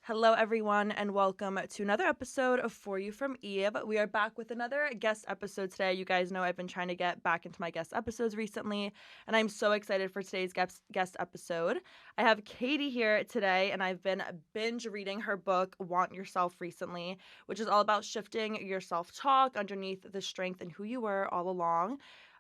Hello, everyone, and welcome to another episode of For You from Eve. We are back with another guest episode today. You guys know I've been trying to get back into my guest episodes recently, and I'm so excited for today's guest episode. I have Katie here today, and I've been binge reading her book, Want Yourself, recently, which is all about shifting your self talk underneath the strength in who you were all along.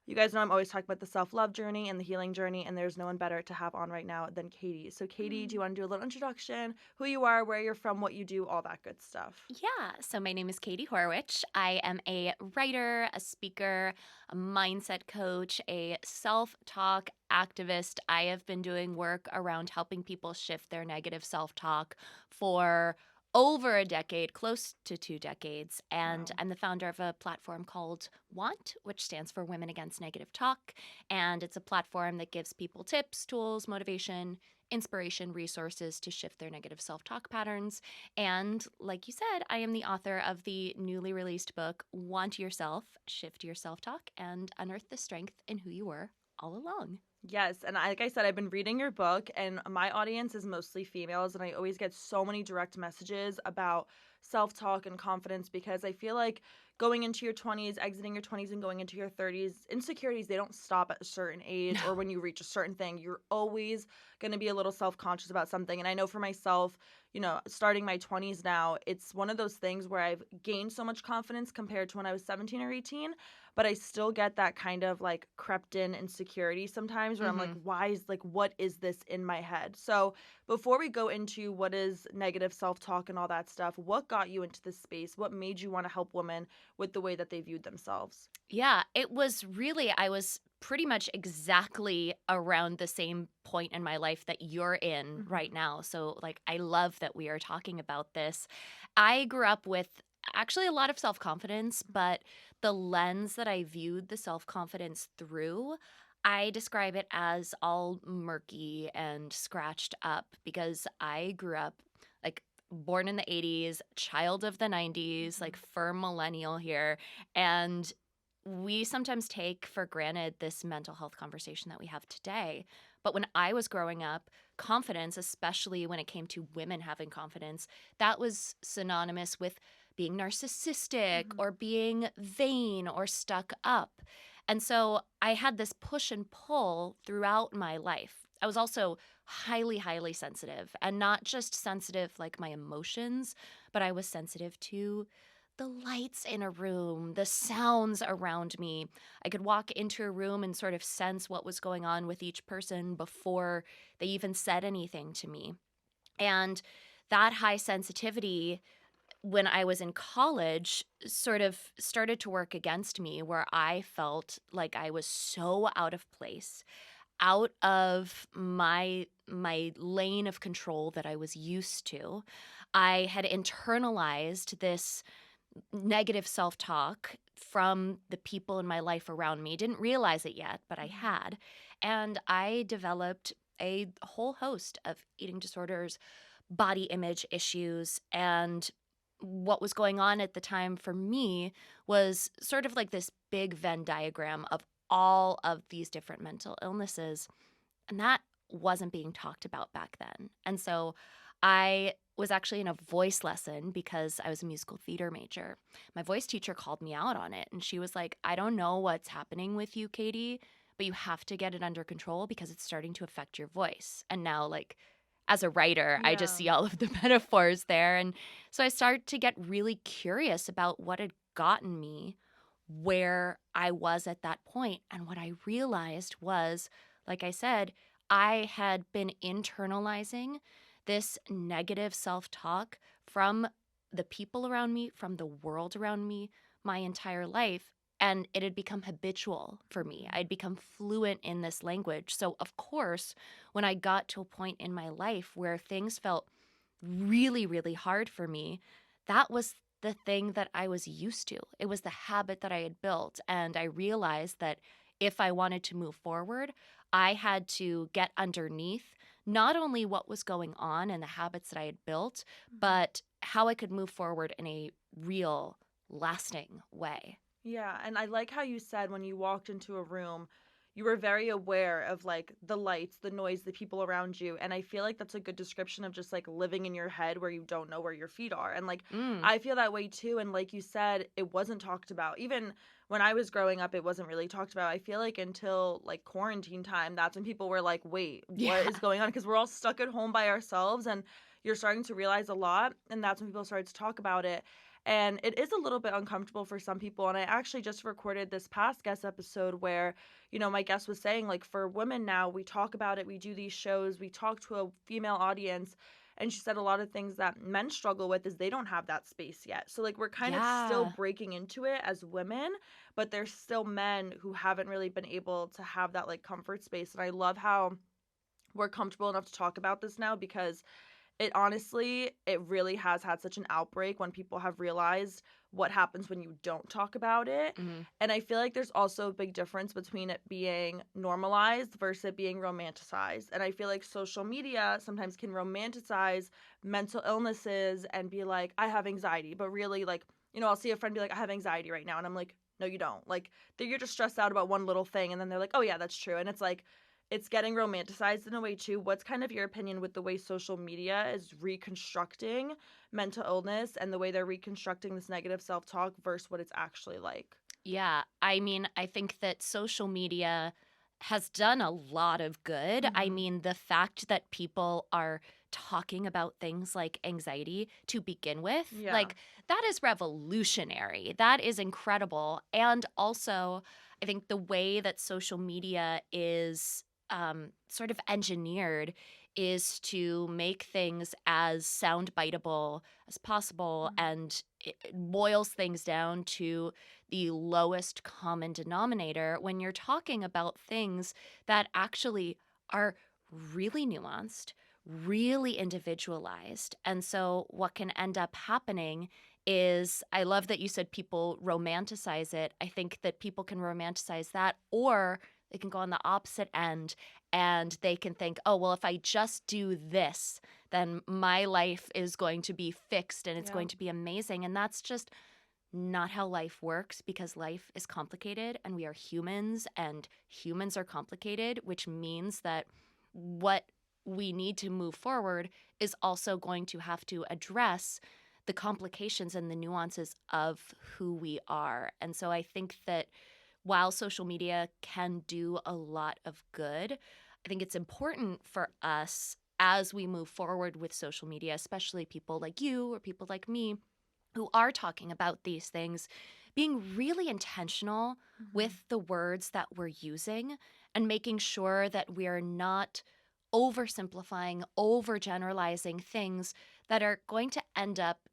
You guys know I'm always talking about the self-love journey and the healing journey, and there's no one better to have on right now than Katie. So, Katie, do you want to do a little introduction? Who you are, where you're from, what you do, all that good stuff. Yeah, so my name is Katie Horwitch. I am a writer, a speaker, a mindset coach, a self talk activist. I have been doing work around helping people shift their negative self talk for over a decade, close to 2 decades. And Wow. I'm the founder of a platform called WANT, which stands for Women Against Negative Talk. And it's a platform that gives people tips, tools, motivation, inspiration, resources to shift their negative self talk patterns. And like you said, I am the author of the newly released book, Want Yourself, Shift Your Self Talk, and Unearth the Strength in Who You Were All Along. Yes, and like I said, I've been reading your book, and my audience is mostly females, and I always get so many direct messages about self talk and confidence because I feel like going into your 20s, exiting your 20s, and going into your 30s, insecurities, they don't stop at a certain age or when you reach a certain thing. You're always going to be a little self conscious about something. And I know for myself, starting my 20s now, it's one of those things where I've gained so much confidence compared to when I was 17 or 18, but I still get that kind of like crept in insecurity sometimes where I'm like, Mm-hmm. what is this in my head? So before we go into what is negative self talk and all that stuff, what got you into this space? What made you want to help women with the way that they viewed themselves? Yeah, it was really, I was pretty much exactly around the same point in my life that you're in right Hmm. now. So, like, I love that we are talking about this. I grew up with actually a lot of self confidence, but the lens that I viewed the self confidence through, I describe it as all murky and scratched up because I grew up like born in the 80s, child of the 90s, like firm millennial here. And we sometimes take for granted this mental health conversation that we have today. But when I was growing up, confidence, especially when it came to women having confidence, that was synonymous with being narcissistic Hmm. or being vain or stuck up. And so I had this push and pull throughout my life. I was also highly, highly sensitive, and not just sensitive like my emotions, but I was sensitive to the lights in a room, the sounds around me. I could walk into a room and sort of sense what was going on with each person before they even said anything to me. And that high sensitivity, when I was in college, sort of started to work against me, where I felt like I was so out of place, out of my lane of control that I was used to. I had internalized this negative self talk from the people in my life around me. Didn't realize it yet, but I Hmm. had. And I developed a whole host of eating disorders, body image issues, and what was going on at the time for me was sort of like this big Venn diagram of all of these different mental illnesses. And that wasn't being talked about back then. And so I was actually in a voice lesson because I was a musical theater major. My voice teacher called me out on it and she was like, I don't know what's happening with you, Katie, but you have to get it under control because it's starting to affect your voice. And now, like, as a writer, I just Yeah. see all of the metaphors there. And so I started to get really curious about what had gotten me where I was at that point. And what I realized was, like I said, I had been internalizing this negative self talk from the people around me, from the world around me, my entire life. And it had become habitual for me. I'd become fluent in this language. So, of course, when I got to a point in my life where things felt really, really hard for me, that was the thing that I was used to. It was the habit that I had built. And I realized that if I wanted to move forward, I had to get underneath not only what was going on and the habits that I had built, Mhm. but how I could move forward in a real, lasting way. Yeah, and I like how you said when you walked into a room, you were very aware of like the lights, the noise, the people around you. And I feel like that's a good description of just like living in your head where you don't know where your feet are. And like Mm. I feel that way too. And like you said, it wasn't talked about. Even when I was growing up, it wasn't really talked about. I feel like until like quarantine time, that's when people were like, wait, what Yeah. is going on? Because we're all stuck at home by ourselves and you're starting to realize a lot. And that's when people started to talk about it. And it is a little bit uncomfortable for some people. And I actually just recorded this past guest episode where, my guest was saying, like, for women now, we talk about it, we do these shows, we talk to a female audience. And she said a lot of things that men struggle with is they don't have that space yet. So, like, we're kind of still Yeah. breaking into it as women, but there's still men who haven't really been able to have that, like, comfort space. And I love how we're comfortable enough to talk about this now because it honestly, it really has had such an outbreak when people have realized what happens when you don't talk about it. Mhm. And I feel like there's also a big difference between it being normalized versus it being romanticized. And I feel like social media sometimes can romanticize mental illnesses and be like, I have anxiety. But really, like, I'll see a friend be like, I have anxiety right now. And I'm like, no, you don't. Like, you're just stressed out about one little thing. And then they're like, oh, yeah, that's true. And it's like, it's getting romanticized in a way too. What's kind of your opinion with the way social media is reconstructing mental illness and the way they're reconstructing this negative self-talk versus what it's actually like? Yeah. I mean, I think that social media has done a lot of good. I Mhm. mean, the fact that people are talking about things like anxiety to begin with, Yeah. like, that is revolutionary. That is incredible. And also, I think the way that social media is sort of engineered is to make things as sound biteable as possible, Mhm. and it boils things down to the lowest common denominator when you're talking about things that actually are really nuanced, really individualized. And so, what can end up happening is, I love that you said people romanticize it. I think that people can romanticize that, or they can go on the opposite end and they can think, oh, well, if I just do this, then my life is going to be fixed and it's Yeah. going to be amazing. And that's just not how life works, because life is complicated and we are humans and humans are complicated, which means that what we need to move forward is also going to have to address the complications and the nuances of who we are. And so I think that while social media can do a lot of good, I think it's important for us as we move forward with social media, especially people like you or people like me who are talking about these things, being really intentional Mhm. with the words that we're using and making sure that we're not oversimplifying, overgeneralizing things that are going to end up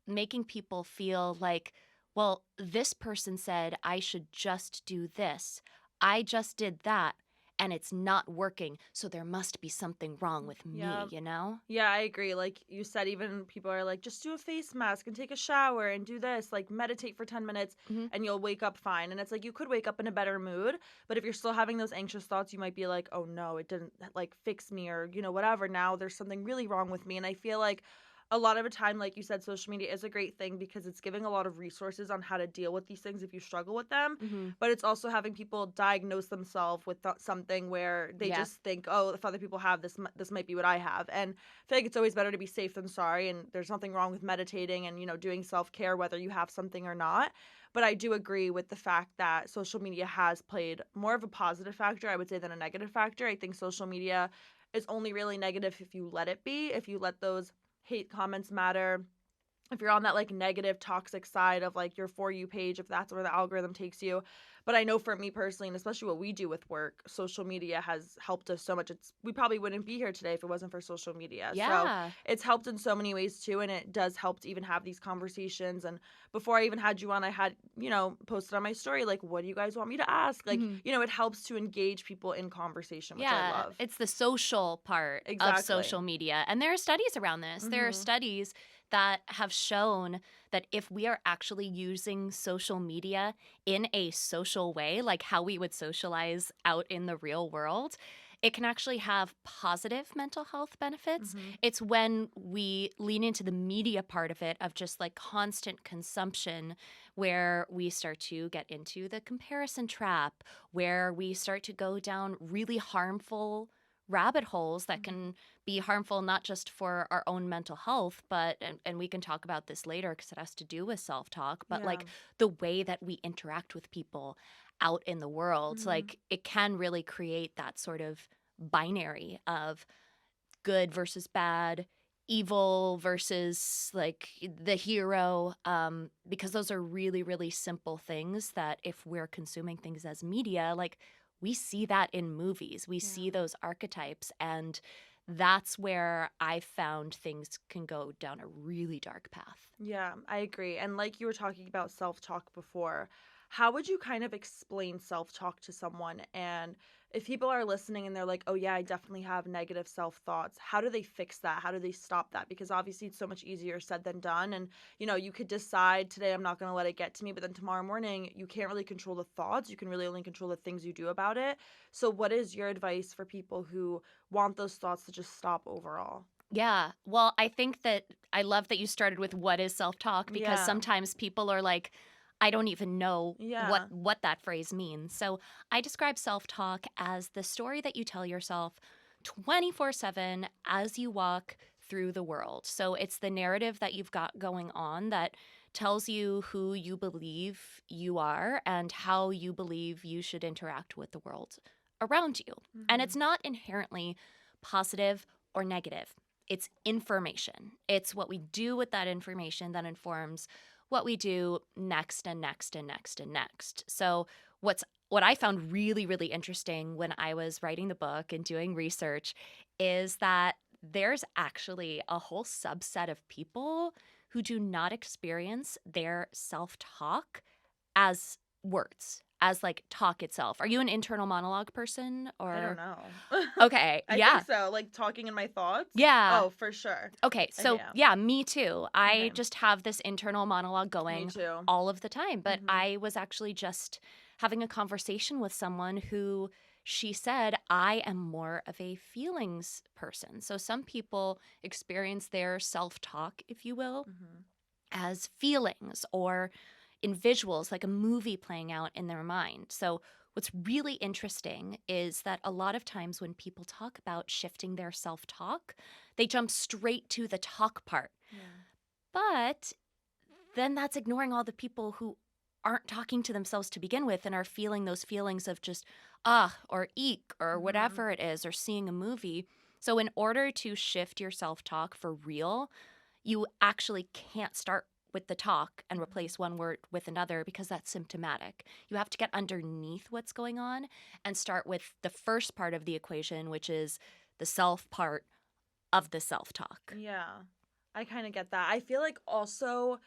making people feel like, well, this person said I should just do this. I just did that and it's not working. So there must be something wrong with Yeah. me, you know? Yeah, I agree. Like you said, even people are like, just do a face mask and take a shower and do this, like meditate for 10 minutes Hmm. and you'll wake up fine. And it's like you could wake up in a better mood, but if you're still having those anxious thoughts, you might be like, oh no, it didn't like fix me or, whatever. Now there's something really wrong with me. And I feel like a lot of the time, like you said, social media is a great thing because it's giving a lot of resources on how to deal with these things if you struggle with them. Hmm. But it's also having people diagnose themselves with something where they Yeah. just think, oh, if other people have this, this might be what I have. And I feel like it's always better to be safe than sorry. And there's nothing wrong with meditating and, doing self care, whether you have something or not. But I do agree with the fact that social media has played more of a positive factor, I would say, than a negative factor. I think social media is only really negative if you let it be, if you let those hate comments matter, if you're on that like negative toxic side of like your For You page, if that's where the algorithm takes you. But I know for me personally, and especially what we do with work, social media has helped us so much. We probably wouldn't be here today if it wasn't for social media. So Yeah. it's helped in so many ways too, and it does help to even have these conversations. And before I even had you on, I had, posted on my story like, what do you guys want me to ask? Like, Mhm. it helps to engage people in conversation, which I Yeah, love. it's the social part of Exactly. social media. And there are studies around this. There are Mhm. studies that have shown that if we are actually using social media in a social way, like how we would socialize out in the real world, it can actually have positive mental health benefits. Mm-hmm. It's when we lean into the media part of it, of just like constant consumption, where we start to get into the comparison trap, where we start to go down really harmful rabbit holes that can be harmful not just for our own mental health, but and we can talk about this later because it has to do with self-talk, but Yeah. like the way that we interact with people out in the world. Mm-hmm. Like it can really create that sort of binary of good versus bad, evil versus like the hero, because those are really, really simple things that if we're consuming things as media, like we see that in movies, we see Yeah. those archetypes, and that's where I found things can go down a really dark path. Yeah, I agree. And like you were talking about self-talk before, how would you kind of explain self-talk to someone? And if people are listening and they're like, "Oh yeah, I definitely have negative self-thoughts." How do they fix that? How do they stop that? Because obviously it's so much easier said than done. And you could decide today I'm not going to let it get to me, but then tomorrow morning you can't really control the thoughts. You can really only control the things you do about it. So what is your advice for people who want those thoughts to just stop overall? Yeah. Well, I think that I love that you started with what is self-talk, because Yeah. sometimes people are like, I don't even know Yeah. what that phrase means. So, I describe self-talk as the story that you tell yourself 24/7 as you walk through the world. So, it's the narrative that you've got going on that tells you who you believe you are and how you believe you should interact with the world around you. And Mm-hmm. it's not inherently positive or negative. It's information. It's what we do with that information that informs what we do next and next and next and next. So what I found really, really interesting when I was writing the book and doing research is that there's actually a whole subset of people who do not experience their self-talk as words, as like talk itself. Are you an internal monologue person I don't or know. okay, I think yeah. so. Like talking in my thoughts? Yeah. Oh, for sure. Okay, so Yeah. yeah, me too. I Okay. just have this internal monologue Me going too. all of the time. But Mm-hmm. I was actually just having a conversation with someone who she said, I am more of a feelings person. So some people experience their self talk, if you will, Mm-hmm. as feelings or in visuals, like a movie playing out in their mind. So, what's really interesting is that a lot of times when people talk about shifting their self talk, they jump straight to the talk part. Yeah. But then that's ignoring all the people who aren't talking to themselves to begin with and are feeling those feelings of just or eek or Mm-hmm. whatever it is, or seeing a movie. So, in order to shift your self talk for real, you actually can't start with the talk and Mm-hmm. replace one word with another, because that's symptomatic. You have to get underneath what's going on and start with the first part of the equation, which is the self part of the self talk. Yeah. I kind of get that. I feel like also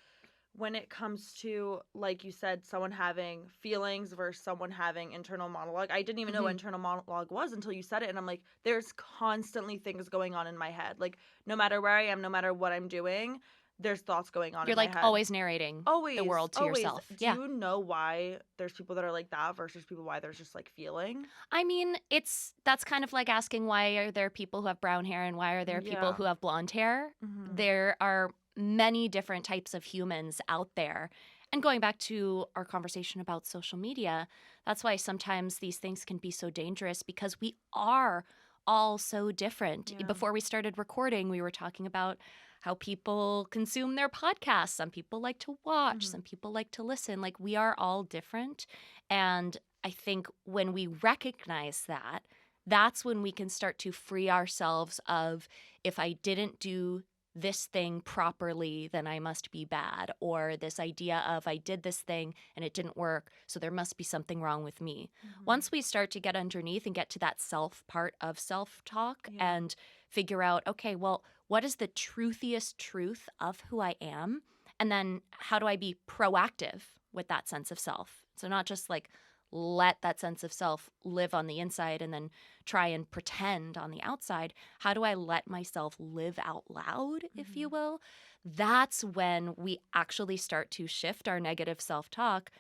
when it comes to, like you said, someone having feelings versus someone having internal monologue, I didn't even know what Hmm. internal monologue was until you said it. And I'm like, there's constantly things going on in my head. Like, no matter where I am, no matter what I'm doing, there's thoughts going on in You're my like head. always narrating the Always, world to always. yourself. Do Yeah. you know why there's people that are like that versus people why there's just like feeling? I mean, that's kind of like asking, why are there people who have brown hair and why are there people Yeah. who have blonde hair? Mm-hmm. There are many different types of humans out there. And going back to our conversation about social media, that's why sometimes these things can be so dangerous, because we are all so different. Yeah. Before we started recording, we were talking about how people consume their podcasts. Some people like to watch, Mm-hmm. some people like to listen. Like, we are all different. And I think when we recognize that, that's when we can start to free ourselves of, if I didn't do this thing properly, then I must be bad. Or this idea of, I did this thing and it didn't work, so there must be something wrong with me. Mm-hmm. Once we start to get underneath and get to that self part of self talk Yeah. and figure out, okay, well, what is the truthiest truth of who I am? And then how do I be proactive with that sense of self? So, not just like let that sense of self live on the inside and then try and pretend on the outside. How do I let myself live out loud, if Mm-hmm. you will? That's when we actually start to shift our negative self talk,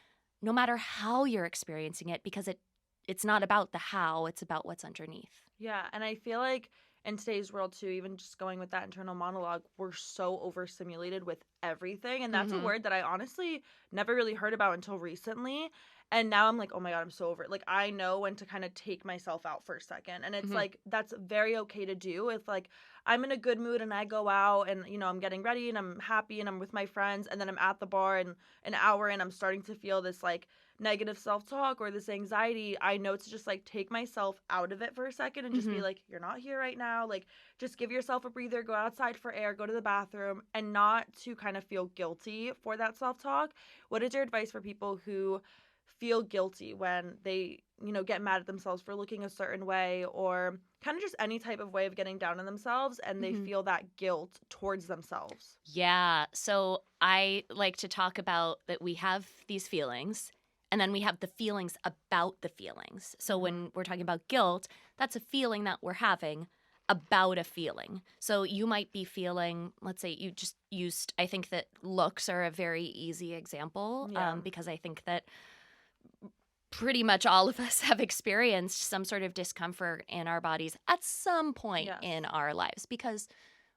no matter how you're experiencing it, because it's not about the how, it's about what's underneath. Yeah, and I feel like in today's world too, even just going with that internal monologue, we're so overstimulated with everything. And that's a Mhm. word that I honestly never really heard about until recently. And now I'm like, oh my God, I'm so over it. Like, I know when to kind of take myself out for a second. And it's Mhm. like, that's very okay to do. If like I'm in a good mood and I go out and, I'm getting ready and I'm happy and I'm with my friends, and then I'm at the bar and an hour and I'm starting to feel this like negative self-talk or this anxiety, I know to just like take myself out of it for a second and just be Mhm. like, you're not here right now. Like, just give yourself a breather, go outside for air, go to the bathroom, and not to kind of feel guilty for that self-talk. What is your advice for people who feel guilty when they, get mad at themselves for looking a certain way, or kind of just any type of way of getting down on themselves, and they Mhm. feel that guilt towards themselves? Yeah. So I like to talk about that we have these feelings and then we have the feelings about the feelings. So Mm-hmm. when we're talking about guilt, that's a feeling that we're having about a feeling. So you might be feeling, let's say you just used, I think that looks are a very easy example Yeah. because I think that pretty much all of us have experienced some sort of discomfort in our bodies at some point Yes. in our lives because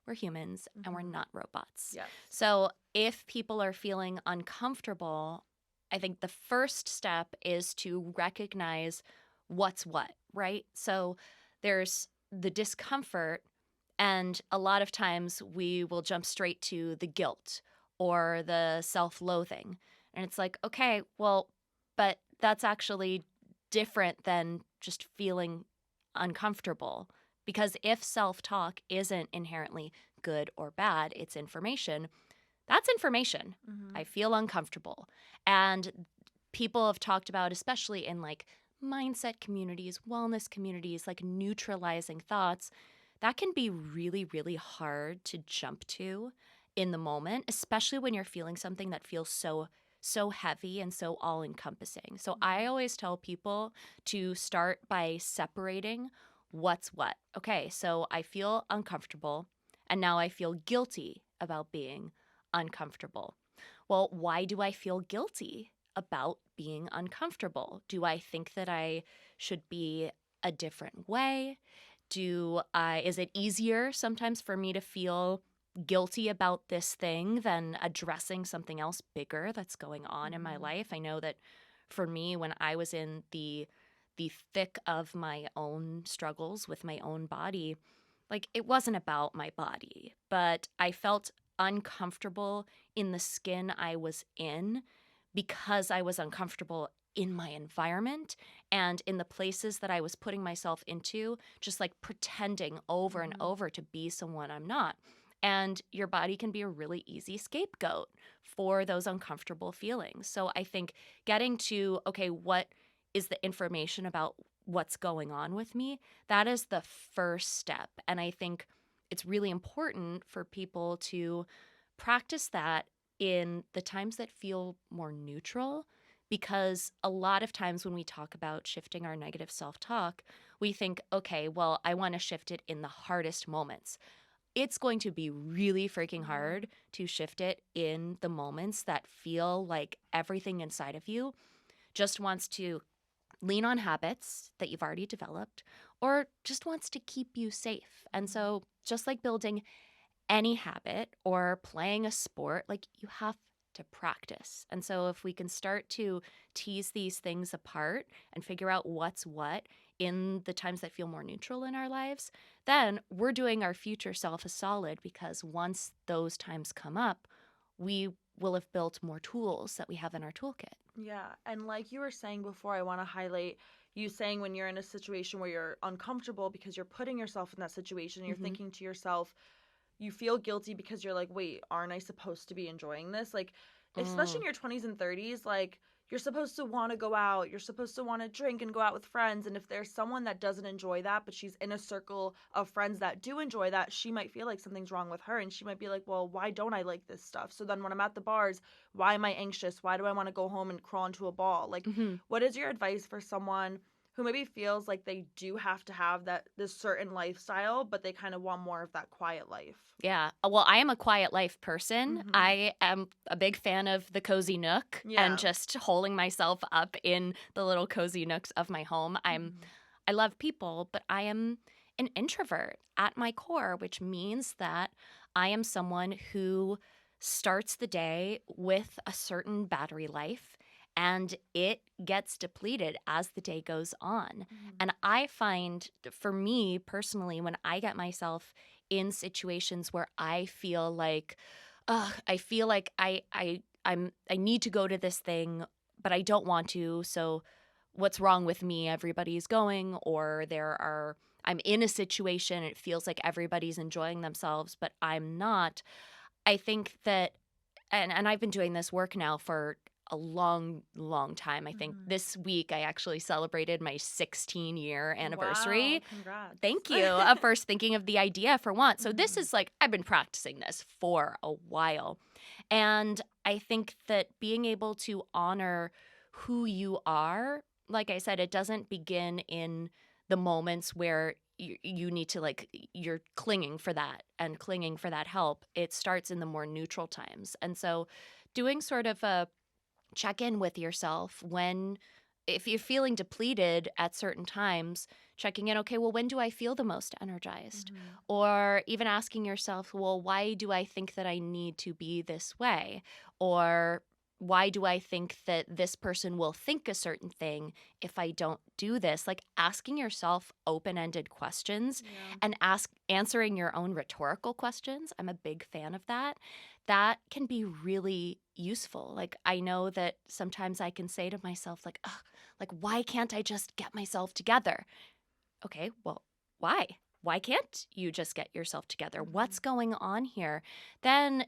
we're humans and we're Mm-hmm. not robots. Yes. So if people are feeling uncomfortable, I think the first step is to recognize what's what, right? So there's the discomfort, and a lot of times we will jump straight to the guilt or the self loathing. And it's like, okay, well, but that's actually different than just feeling uncomfortable. Because if self talk isn't inherently good or bad, it's information, that's information. Mm-hmm. I feel uncomfortable. And people have talked about, especially in like mindset communities, wellness communities, like neutralizing thoughts, that can be really, really hard to jump to in the moment, especially when you're feeling something that feels so heavy and so all encompassing. So I always tell people to start by separating what's what. Okay, so I feel uncomfortable and now I feel guilty about being uncomfortable. Well, why do I feel guilty about being uncomfortable? Do I think that I should be a different way? Is it easier sometimes for me to feel guilty about this thing than addressing something else bigger that's going on in my Mm-hmm. life? I know that for me, when I was in the thick of my own struggles with my own body, like it wasn't about my body, but I felt uncomfortable in the skin I was in because I was uncomfortable in my environment and in the places that I was putting myself into, just like pretending over and Mm-hmm. over to be someone I'm not. And your body can be a really easy scapegoat for those uncomfortable feelings. So I think getting to, okay, what is the information about what's going on with me? That is the first step. And I think it's really important for people to practice that in the times that feel more neutral, because a lot of times when we talk about shifting our negative self talk, we think, okay, well, I want to shift it in the hardest moments. It's going to be really freaking Mm-hmm. hard to shift it in the moments that feel like everything inside of you just wants to lean on habits that you've already developed or just wants to keep you safe. And so, just like building any habit or playing a sport, like you have to practice. And so, if we can start to tease these things apart and figure out what's what in the times that feel more neutral in our lives, then we're doing our future self a solid because once those times come up, we will have built more tools that we have in our toolkit. Yeah, and like you were saying before, I want to highlight you saying when you're in a situation where you're uncomfortable because you're putting yourself in that situation, and you're Hmm. thinking to yourself, you feel guilty because you're like, wait, aren't I supposed to be enjoying this? Like, especially Mm. in your 20s and 30s, like, you're supposed to want to go out, you're supposed to want to drink and go out with friends. And if there's someone that doesn't enjoy that, but she's in a circle of friends that do enjoy that, she might feel like something's wrong with her. And she might be like, well, why don't I like this stuff? So then when I'm at the bars, why am I anxious? Why do I want to go home and crawl into a ball? Like, Hmm. what is your advice for someone who maybe feels like they do have to have that this certain lifestyle, but they kind of want more of that quiet life? Yeah. Well, I am a quiet life person. Mm-hmm. I am a big fan of the cozy nook and Yeah. just holding myself up in the little cozy nooks of my home. Mm-hmm. I love people, but I am an introvert at my core, which means that I am someone who starts the day with a certain battery life and it gets depleted as the day goes on. Mhm. And I find for me personally, when I get myself in situations where I feel like, ugh, I feel like I need to go to this thing, but I don't want to. So what's wrong with me? Everybody's going, or I'm in a situation, it feels like everybody's enjoying themselves, but I'm not. I think that, and I've been doing this work now for a long, long time. I think Mhm. this week I actually celebrated my 16-year Wow, anniversary. congrats. Thank you. First thinking of the idea for once. So this Mhm. is like, I've been practicing this for a while. And I think that being able to honor who you are, like I said, it doesn't begin in the moments where you need to, like, you're clinging for that and clinging for that help. It starts in the more neutral times. And so doing sort of a check in with yourself when, if you're feeling depleted at certain times, checking in, okay, well, when do I feel the most energized? Mhm. Or even asking yourself, well, why do I think that I need to be this way? Or why do I think that this person will think a certain thing if I don't do this? Like asking yourself open-ended questions Yeah. and answering your own rhetorical questions. I'm a big fan of that. That can be really useful. Like I know that sometimes I can say to myself like, ugh, like why can't I just get myself together? Okay, well, why? Why can't you just get yourself together? What's Mhm. going on here? Then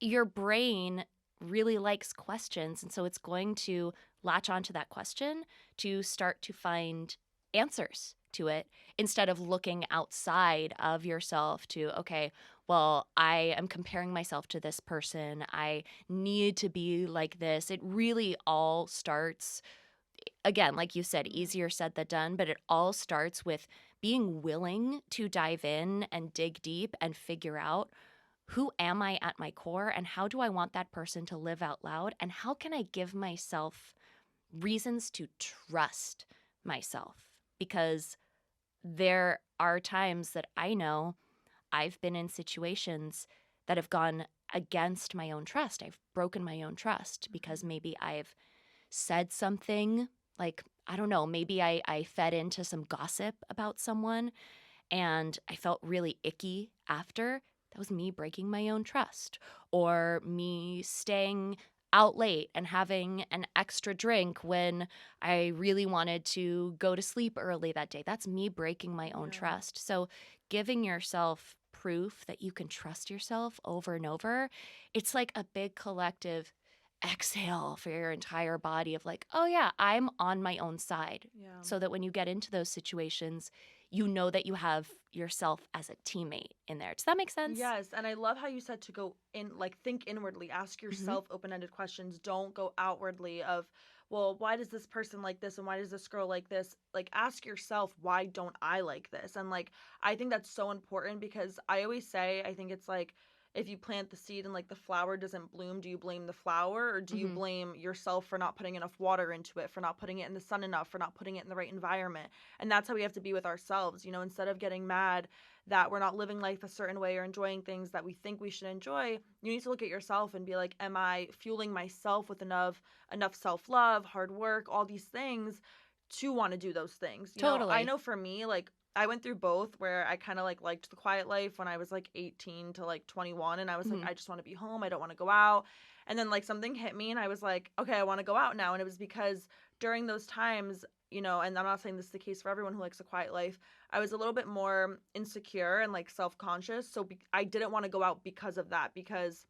your brain really likes questions. And so it's going to latch onto that question to start to find answers to it instead of looking outside of yourself to, okay, well, I am comparing myself to this person. I need to be like this. It really all starts, again, like you said, Mhm. easier said than done, but it all starts with being willing to dive in and dig deep and figure out, who am I at my core and how do I want that person to live out loud? And how can I give myself reasons to trust myself? Because there are times that I know I've been in situations that have gone against my own trust. I've broken my own trust because Mhm. maybe I've said something like, I don't know, maybe I fed into some gossip about someone and I felt really icky after. That was me breaking my own trust, or me staying out late and having an extra drink when I really wanted to go to sleep early that day. That's me breaking my own Yeah. trust. So, giving yourself proof that you can trust yourself over and over, it's like a big collective exhale for your entire body of like, oh yeah, I'm on my own side. Yeah. So that when you get into those situations, you know that you have yourself as a teammate in there. Does that make sense? Yes, and I love how you said to go in, like think inwardly, ask Hmm. yourself open-ended questions. Don't go outwardly of, well, why does this person like this and why does this girl like this? Like ask yourself, why don't I like this? And like I think that's so important because I always say, I think it's like if you plant the seed and like the flower doesn't bloom, do you blame the flower or do you Hmm. blame yourself for not putting enough water into it, for not putting it in the sun enough, for not putting it in the right environment? And that's how we have to be with ourselves, instead of getting mad that we're not living life a certain way or enjoying things that we think we should enjoy, you need to look at yourself and be like, am I fueling myself with enough self-love, hard work, all these things to want to do those things? I Totally. know for me, like I went through both where I kind of like liked the quiet life when I was like 18 to like 21 and I was like Hmm. I just want to be home, I don't want to go out. And then like something hit me and I was like, okay, I want to go out now. And it was because during those times, and I'm not saying this is the case for everyone who likes a quiet life, I was a little bit more insecure and like self-conscious. So I didn't want to go out because of that, because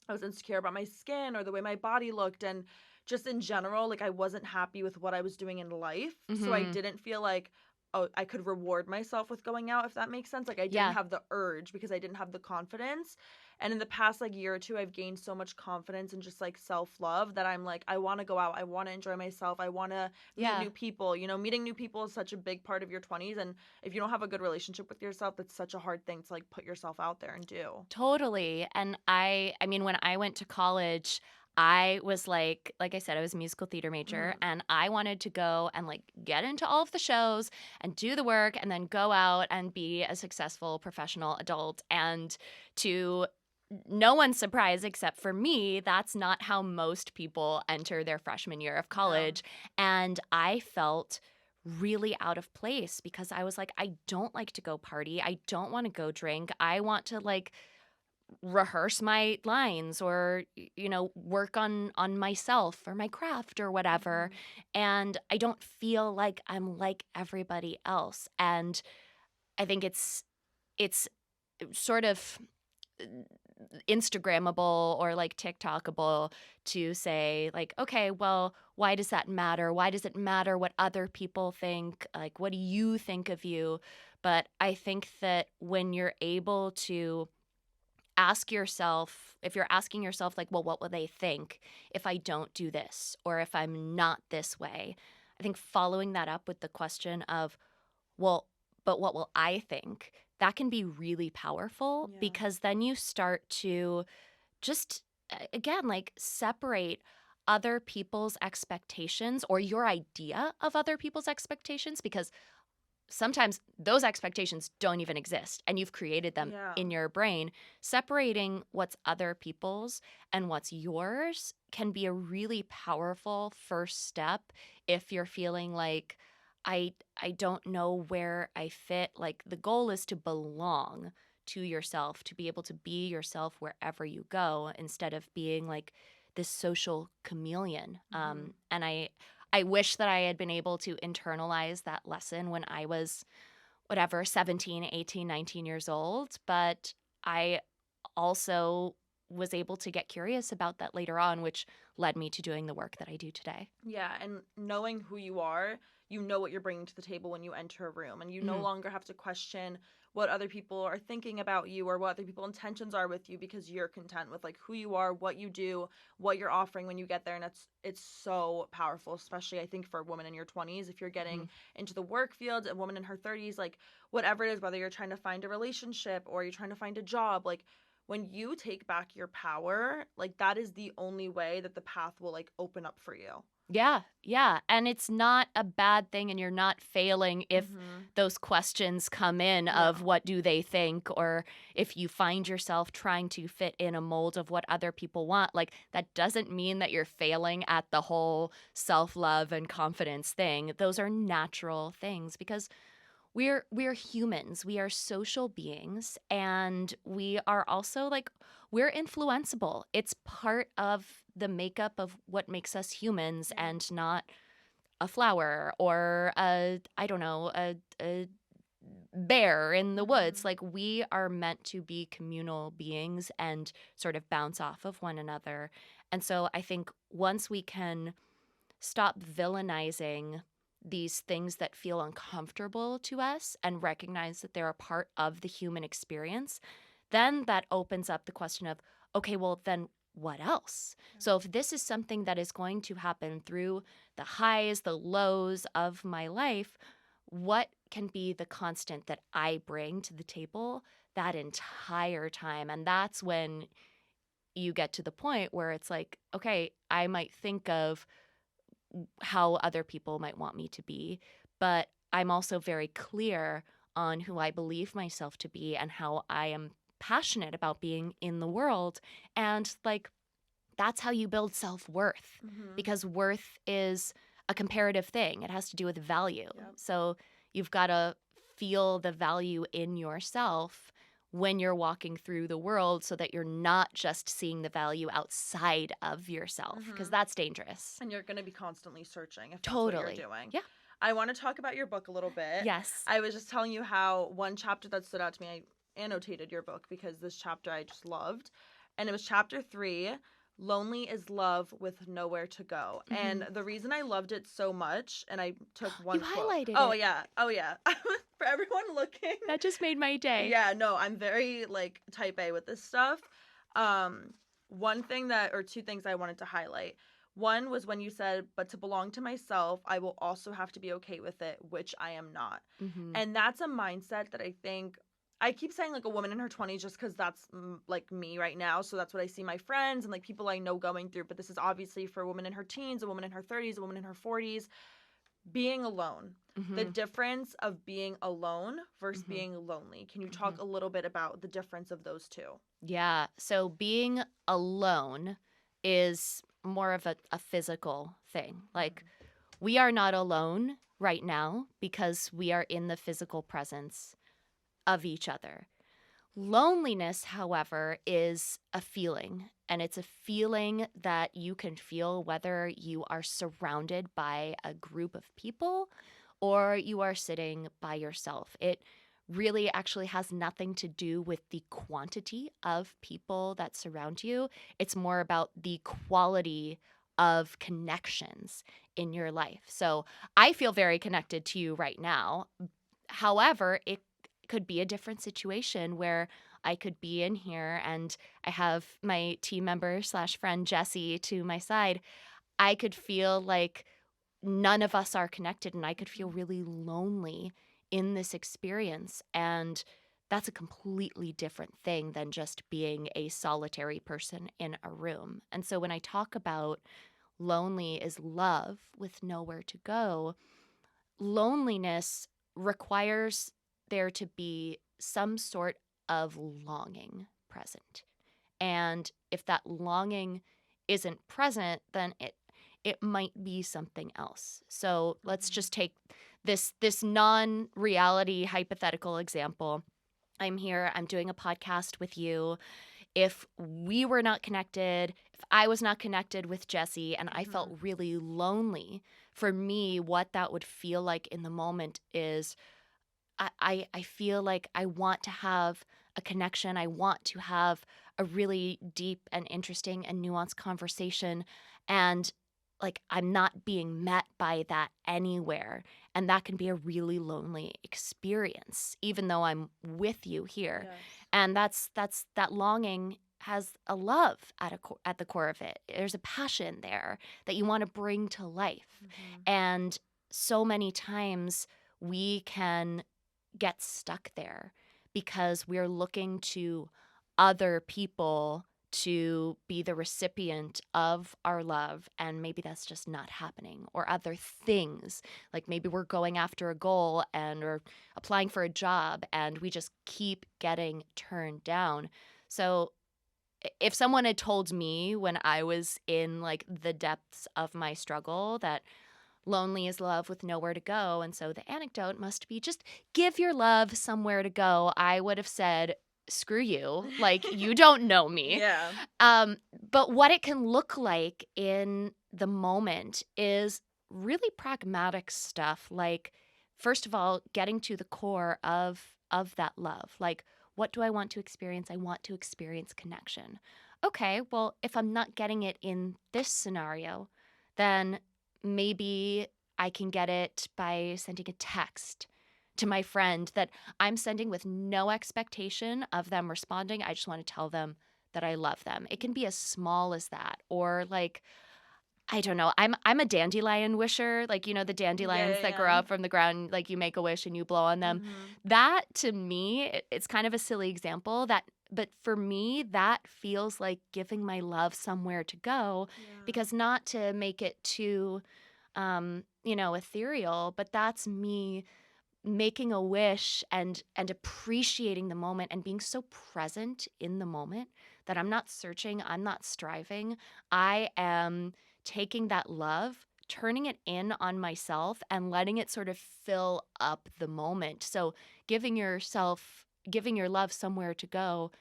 I was insecure about my skin or the way my body looked, and just in general, like I wasn't happy with what I was doing in life. So I Hmm. didn't feel like, oh, I could reward myself with going out, if that makes sense. Like I didn't Yeah. have the urge because I didn't have the confidence. And in the past like year or two, I've gained so much confidence and just like self-love that I'm like, I want to go out. I want to enjoy myself. I want to meet Yeah. new people. Meeting new people is such a big part of your 20s, and if you don't have a good relationship with yourself, that's such a hard thing to like put yourself out there and do. Totally. And I mean, when I went to college, I was like I said, I was a musical theater major, Mhm. and I wanted to go and like get into all of the shows and do the work and then go out and be a successful professional adult. And to no one's surprise except for me, that's not how most people enter their freshman year of No. college. And I felt really out of place because I was like, I don't like to go party. I don't want to go drink. I want to like rehearse my lines or work on myself or my craft or whatever. Mhm. And I don't feel like I'm like everybody else. And I think it's sort of Instagrammable or like TikTokable to say, like, okay, well, why does that matter? Why does it matter what other people think? Like, what do you think of you? But I think that when you're able to ask yourself, if you're asking yourself, like, well, what will they think if I don't do this or if I'm not this way? I think following that up with the question of, well, but what will I think? That can be really powerful Yeah. because then you start to just, again, like separate other people's expectations or your idea of other people's expectations because sometimes those expectations don't even exist and you've created them Yeah. in your brain. Separating what's other people's and what's yours can be a really powerful first step if you're feeling like I don't know where I fit. Like the goal is to belong to yourself, to be able to be yourself wherever you go instead of being like this social chameleon. Mhm. And I wish that I had been able to internalize that lesson when I was whatever 17, 18, 19 years old, but I also was able to get curious about that later on, which led me to doing the work that I do today. Yeah, and knowing who you are, you know what you're bringing to the table when you enter a room, and you no Mhm. longer have to question what other people are thinking about you or what other people's intentions are with you because you're content with like who you are, what you do, what you're offering when you get there, and it's so powerful, especially I think for a woman in your 20s if you're getting Mhm. into the work field, a woman in her 30s, like whatever it is, whether you're trying to find a relationship or you're trying to find a job, like when you take back your power, like that is the only way that the path will like open up for you. Yeah, yeah. And it's not a bad thing, and you're not failing if Mhm. those questions come in of No. what do they think, or if you find yourself trying to fit in a mold of what other people want. Like, that doesn't mean that you're failing at the whole self love and confidence thing. Those are natural things because we're humans. We are social beings and we are also like we're influenceable. It's part of the makeup of what makes us humans Yeah. and not a flower or a I don't know, a bear in the woods. Mhm. Like we are meant to be communal beings and sort of bounce off of one another. And so I think once we can stop villainizing these things that feel uncomfortable to us and recognize that they're a part of the human experience, then that opens up the question of, okay, well, then what else? Yeah. So if this is something that is going to happen through the highs, the lows of my life, what can be the constant that I bring to the table that entire time? And that's when you get to the point where it's like, okay, I might think of how other people might want me to be, but I'm also very clear on who I believe myself to be and how I am passionate about being in the world. And like, that's how you build self worth Mhm. because worth is a comparative thing, it has to do with value. Yep. So you've got to feel the value in yourself when you're walking through the world so that you're not just seeing the value outside of yourself because Mhm. that's dangerous. And you're going to be constantly searching if that's what you're Totally. doing. Yeah. I want to talk about your book a little bit. Yes. I was just telling you how one chapter that stood out to me, I annotated your book because this chapter I just loved. And it was chapter 3, Lonely is Love with Nowhere to Go. Hmm. And the reason I loved it so much, and I took You one quote. highlighted Oh, it. yeah. Oh, yeah. For everyone looking. That just made my day. Yeah, no, I'm very like type A with this stuff. Um, one thing that, or two things I wanted to highlight. One was when you said, but to belong to myself, I will also have to be okay with it, which I am not. Hmm. And that's a mindset that I think I keep saying like a woman in her 20s just because that's like me right now. So that's what I see my friends and like people I know going through. But this is obviously for a woman in her teens, a woman in her 30s, a woman in her 40s. Being alone, the Mm-hmm. difference of being alone versus Mm-hmm. being lonely. Can you Mm-hmm. talk a little bit about the difference of those two? Yeah. So being alone is more of a physical thing. Like, we are not alone right now because we are in the physical presence of each other. Loneliness, however, is a feeling, and it's a feeling that you can feel whether you are surrounded by a group of people or you are sitting by yourself. It really actually has nothing to do with the quantity of people that surround you. It's more about the quality of connections in your life. So I feel very connected to you right now. However, it could be a different situation where I could be in here and I have my team member slash friend Jessie to my side. I could feel like none of us are connected and I could feel really lonely in this experience. And that's a completely different thing than just being a solitary person in a room. And so when I talk about lonely is love with nowhere to go, loneliness requires there to be some sort of longing present. And if that longing isn't present, then it might be something else. So let's just take this non-reality hypothetical example. I'm here, I'm doing a podcast with you. If we were not connected, if I was not connected with Jessie and I felt really lonely, for me, what that would feel like in the moment is I feel like I want to have a connection. I want to have a really deep and interesting and nuanced conversation. And like I'm not being met by that anywhere. And that can be a really lonely experience, even though I'm with you here. Yes. And that's that longing has a love at the core of it. There's a passion there that you want to bring to life. And so many times we can get stuck there because we're looking to other people to be the recipient of our love, and maybe that's just not happening, or other things like maybe we're going after a goal and or applying for a job and we just keep getting turned down. So if someone had told me when I was in like the depths of my struggle that lonely is love with nowhere to go, and so the anecdote must be just give your love somewhere to go, I would have said, screw you. Like, you don't know me. Yeah. But what it can look like in the moment is really pragmatic stuff. Like, first of all, getting to the core of that love. Like, what do I want to experience? I want to experience connection. Okay, well, if I'm not getting it in this scenario, then maybe I can get it by sending a text to my friend that I'm sending with no expectation of them responding. I just want to tell them that I love them. It can be as small as that. Or like, I don't know. I'm a dandelion wisher. Like, you know, the dandelions that grow Yeah. up from the ground, like you make a wish and you blow on them. Mm-hmm. That to me, it's kind of a silly example that but for me, that feels like giving my love somewhere to go, Yeah. because not to make it too ethereal, but that's me making a wish and appreciating the moment and being so present in the moment that I'm not searching, I'm not striving. I am taking that love, turning it in on myself and letting it sort of fill up the moment. So giving your love somewhere to go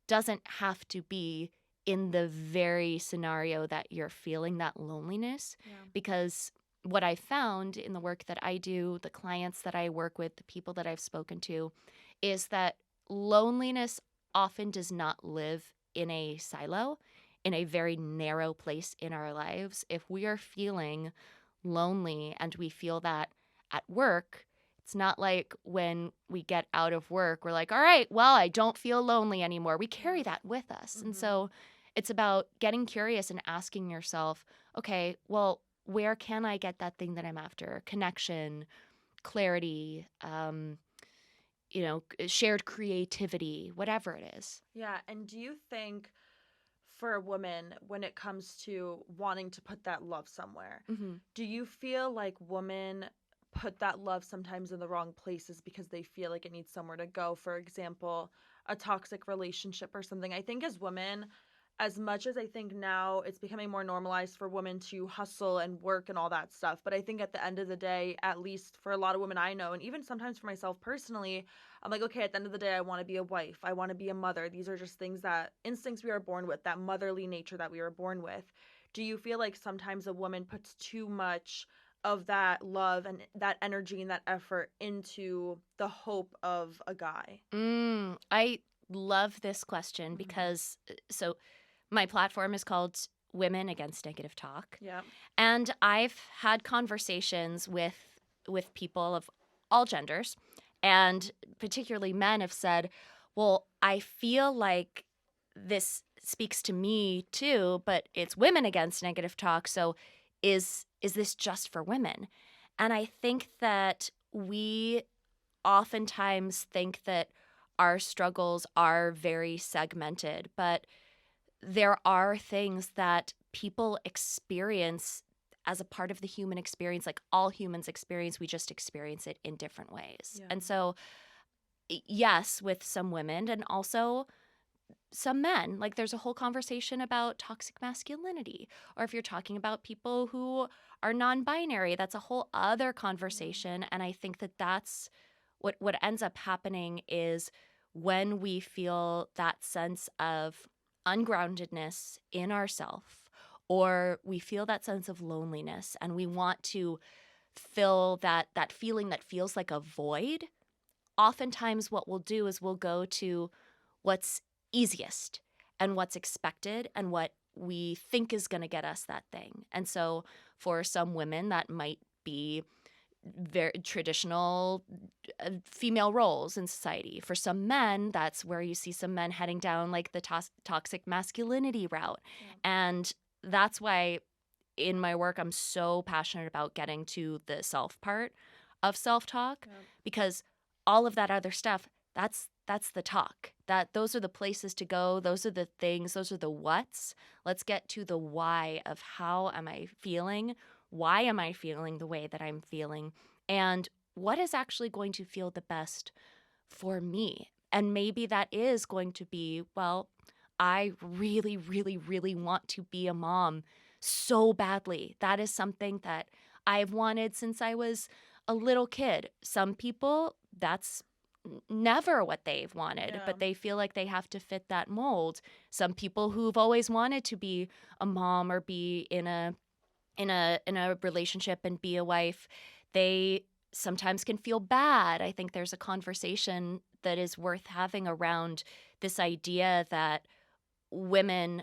doesn't have to be in the very scenario that you're feeling that loneliness, Yeah. because what I found in the work that I do, the clients that I work with, the people that I've spoken to, is that loneliness often does not live in a silo, in a very narrow place in our lives. If we are feeling lonely and we feel that at work, it's not like when we get out of work, we're like, all right, well, I don't feel lonely anymore. We carry that with us. And so it's about getting curious and asking yourself, okay, well, where can I get that thing that I'm after? Connection, clarity, shared creativity, whatever it is. Yeah, and do you think for a woman when it comes to wanting to put that love somewhere, Hmm. do you feel like women put that love sometimes in the wrong places because they feel like it needs somewhere to go? For example, a toxic relationship or something. I think as women, as much as I think now it's becoming more normalized for women to hustle and work and all that stuff, but I think at the end of the day, at least for a lot of women I know, and even sometimes for myself personally, I'm like, okay, at the end of the day, I want to be a wife. I want to be a mother. These are just things that instincts we are born with, that motherly nature that we are born with. Do you feel like sometimes a woman puts too much of that love and that energy and that effort into the hope of a guy? I love this question Mm-hmm. because so my platform is called Women Against Negative Talk. Yeah. And I've had conversations with people of all genders, and particularly men have said, "Well, I feel like this speaks to me too, but it's women against negative talk. So is this just for women?" And I think that we oftentimes think that our struggles are very segmented, but there are things that people experience as a part of the human experience, like all humans experience, we just experience it in different ways. Yeah. And so, yes, with some women and also some men, like there's a whole conversation about toxic masculinity. Or if you're talking about people who are non binary, that's a whole other Yeah. conversation. And I think that that's what ends up happening is when we feel that sense of ungroundedness in ourself, or we feel that sense of loneliness and we want to fill that feeling that feels like a void. Oftentimes what we'll do is we'll go to what's easiest and what's expected and what we think is going to get us that thing. And so for some women that might be very traditional female roles in society. For some men, that's where you see some men heading down like the toxic masculinity route. Yeah. And that's why in my work, I'm so passionate about getting to the self part of self talk, Yeah. because all of that other stuff, that's the talk. That those are the places to go. Those are the things. Those are the what's. Let's get to the why of how am I feeling? Why am I feeling the way that I'm feeling? And what is actually going to feel the best for me? And maybe that is going to be, well, I really, really, really want to be a mom so badly. That is something that I've wanted since I was a little kid. Some people, that's never what they've wanted, Yeah. but they feel like they have to fit that mold. Some people who've always wanted to be a mom or be in a relationship and be a wife, they sometimes can feel bad. I think there's a conversation that is worth having around this idea that women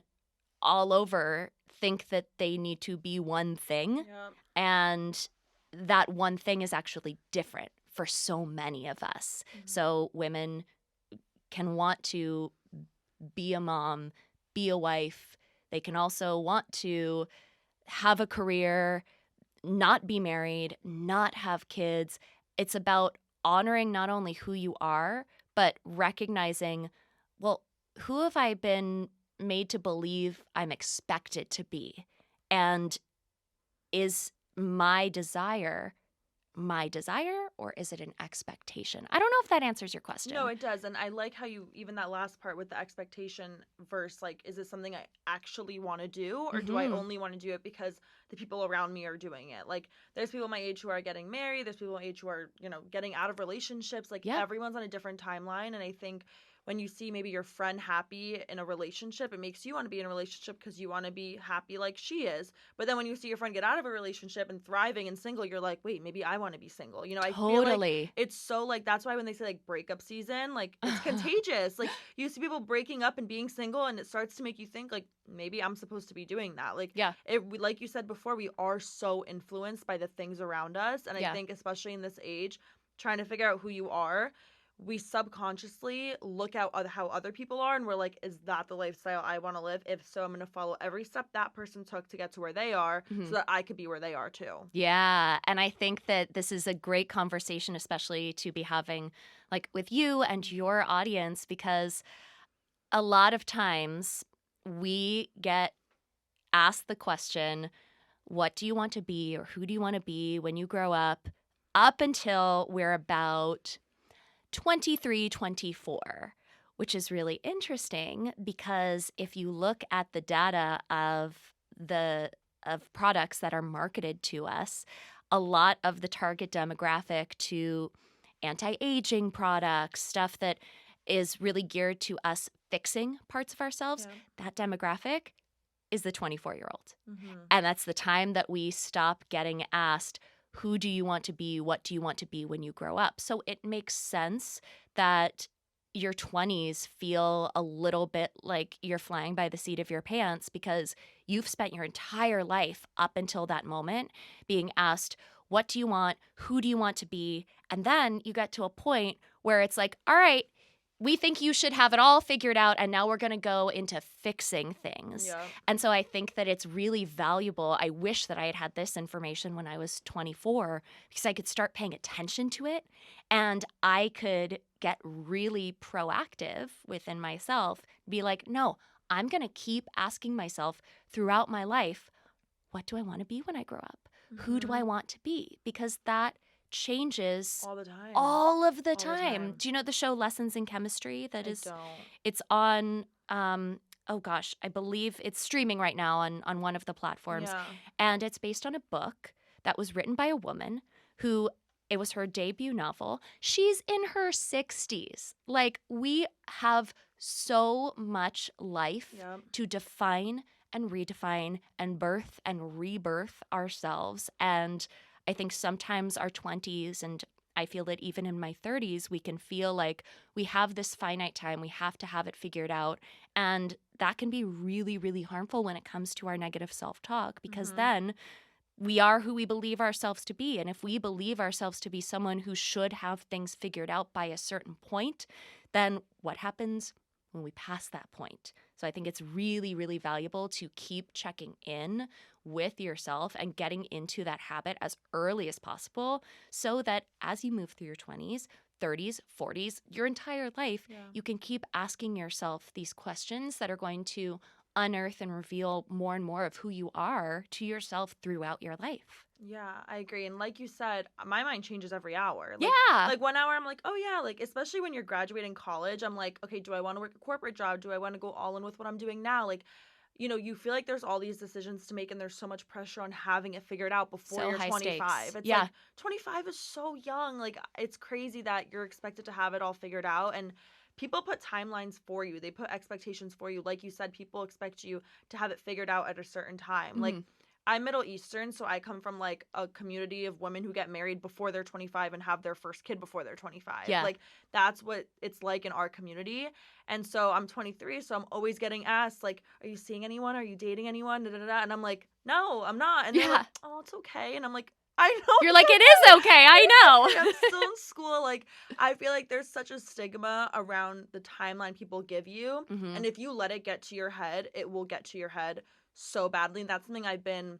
all over think that they need to be one thing, Yeah. and that one thing is actually different for so many of us. Mm-hmm. So women can want to be a mom, be a wife. They can also want to have a career, not be married, not have kids. It's about honoring not only who you are, but recognizing, well, who have I been made to believe I'm expected to be? And is my desire, or is it an expectation? I don't know if that answers your No, question. it does. And I like how you, even that last part with the expectation verse, like, is this something I actually want to do? Or do I Mm-hmm. only want to do it because the people around me are doing it? Like, there's people my age who are getting married. There's people my age who are, getting out of relationships. Like, Yeah, everyone's on a different timeline. And I think when you see maybe your friend happy in a relationship, it makes you want to be in a relationship because you want to be happy like she is. But then when you see your friend get out of a relationship and thriving and single, you're like, wait, maybe I want to be single. I feel like totally. it's so like that's why when they say like breakup season, like it's contagious. Like you see people breaking up and being single, and it starts to make you think like maybe I'm supposed to be doing that. Like Yeah, like you said before, we are so influenced by the things around us, and I yeah. think especially in this age, trying to figure out who you are. we subconsciously look at how other people are and we're like, is that the lifestyle I want to live? If so, I'm going to follow every step that person took to get to where they are so that I could be where they are too. Yeah. And I think that this is a great conversation, especially to be having like with you and your audience, because a lot of times we get asked the question, what do you want to be or who do you want to be when you grow up until we're about 23, 24, which is really interesting because if you look at the data of products that are marketed to us, a lot of the target demographic to anti-aging products, stuff that is really geared to us fixing parts of ourselves, that demographic is the 24-year-old. And that's the time that we stop getting asked, who do you want to be? What do you want to be when you grow up? So it makes sense that your 20s feel a little bit like you're flying by the seat of your pants because you've spent your entire life up until that moment being asked, what do you want? Who do you want to be? And then you get to a point where it's like, all right, we think you should have it all figured out, and now we're going to go into fixing things. Yeah. And so I think that it's really valuable. I wish that I had had this information when I was 24 because I could start paying attention to it, and I could get really proactive within myself, be like, no, I'm going to keep asking myself throughout my life, what do I want to be when I grow up? Who do I want to be? Because that changes all the time. All of the All the time. time. Do you know the show Lessons in Chemistry? I don't. It's on oh gosh, I believe it's streaming right now on one of the platforms. Yeah. And it's based on a book that was written by a woman who it was her debut novel. She's in her 60s. Like, we have so much life to define and redefine and birth and rebirth ourselves. And I think sometimes our 20s, and I feel that even in my 30s, we can feel like we have this finite time. We have to have it figured out. And that can be really, really harmful when it comes to our negative self-talk because then we are who we believe ourselves to be. And if we believe ourselves to be someone who should have things figured out by a certain point, then what happens when we pass that point? So I think it's really, really valuable to keep checking in with yourself and getting into that habit as early as possible so that as you move through your 20s, 30s, 40s, your entire life, you can keep asking yourself these questions that are going to unearth and reveal more and more of who you are to yourself throughout your life. Yeah, I agree. And like you said, my mind changes every hour. Like 1 hour, I'm like, oh yeah, like especially when you're graduating college, I'm like, okay, do I want to work a corporate job? Do I want to go all in with what I'm doing now? Like, you know, you feel like there's all these decisions to make and there's so much pressure on having it figured out before So you're high 25. stakes. It's like 25 is so young. Like, it's crazy that you're expected to have it all figured out. And people put timelines for you. They put expectations for you. Like you said, people expect you to have it figured out at a certain time. Like, I'm Middle Eastern, so I come from like a community of women who get married before they're 25 and have their first kid before they're 25. Yeah. Like, that's what it's like in our community. And so I'm 23, so I'm always getting asked, like, are you seeing anyone? Are you dating anyone? Da, da, da, da. And I'm like, no, I'm not. And they're like, oh, it's okay. And I'm like, I know. You're like, it is okay. I know. I'm still in school. Like, I feel like there's such a stigma around the timeline people give you. And if you let it get to your head, it will get to your head so badly. And that's something I've been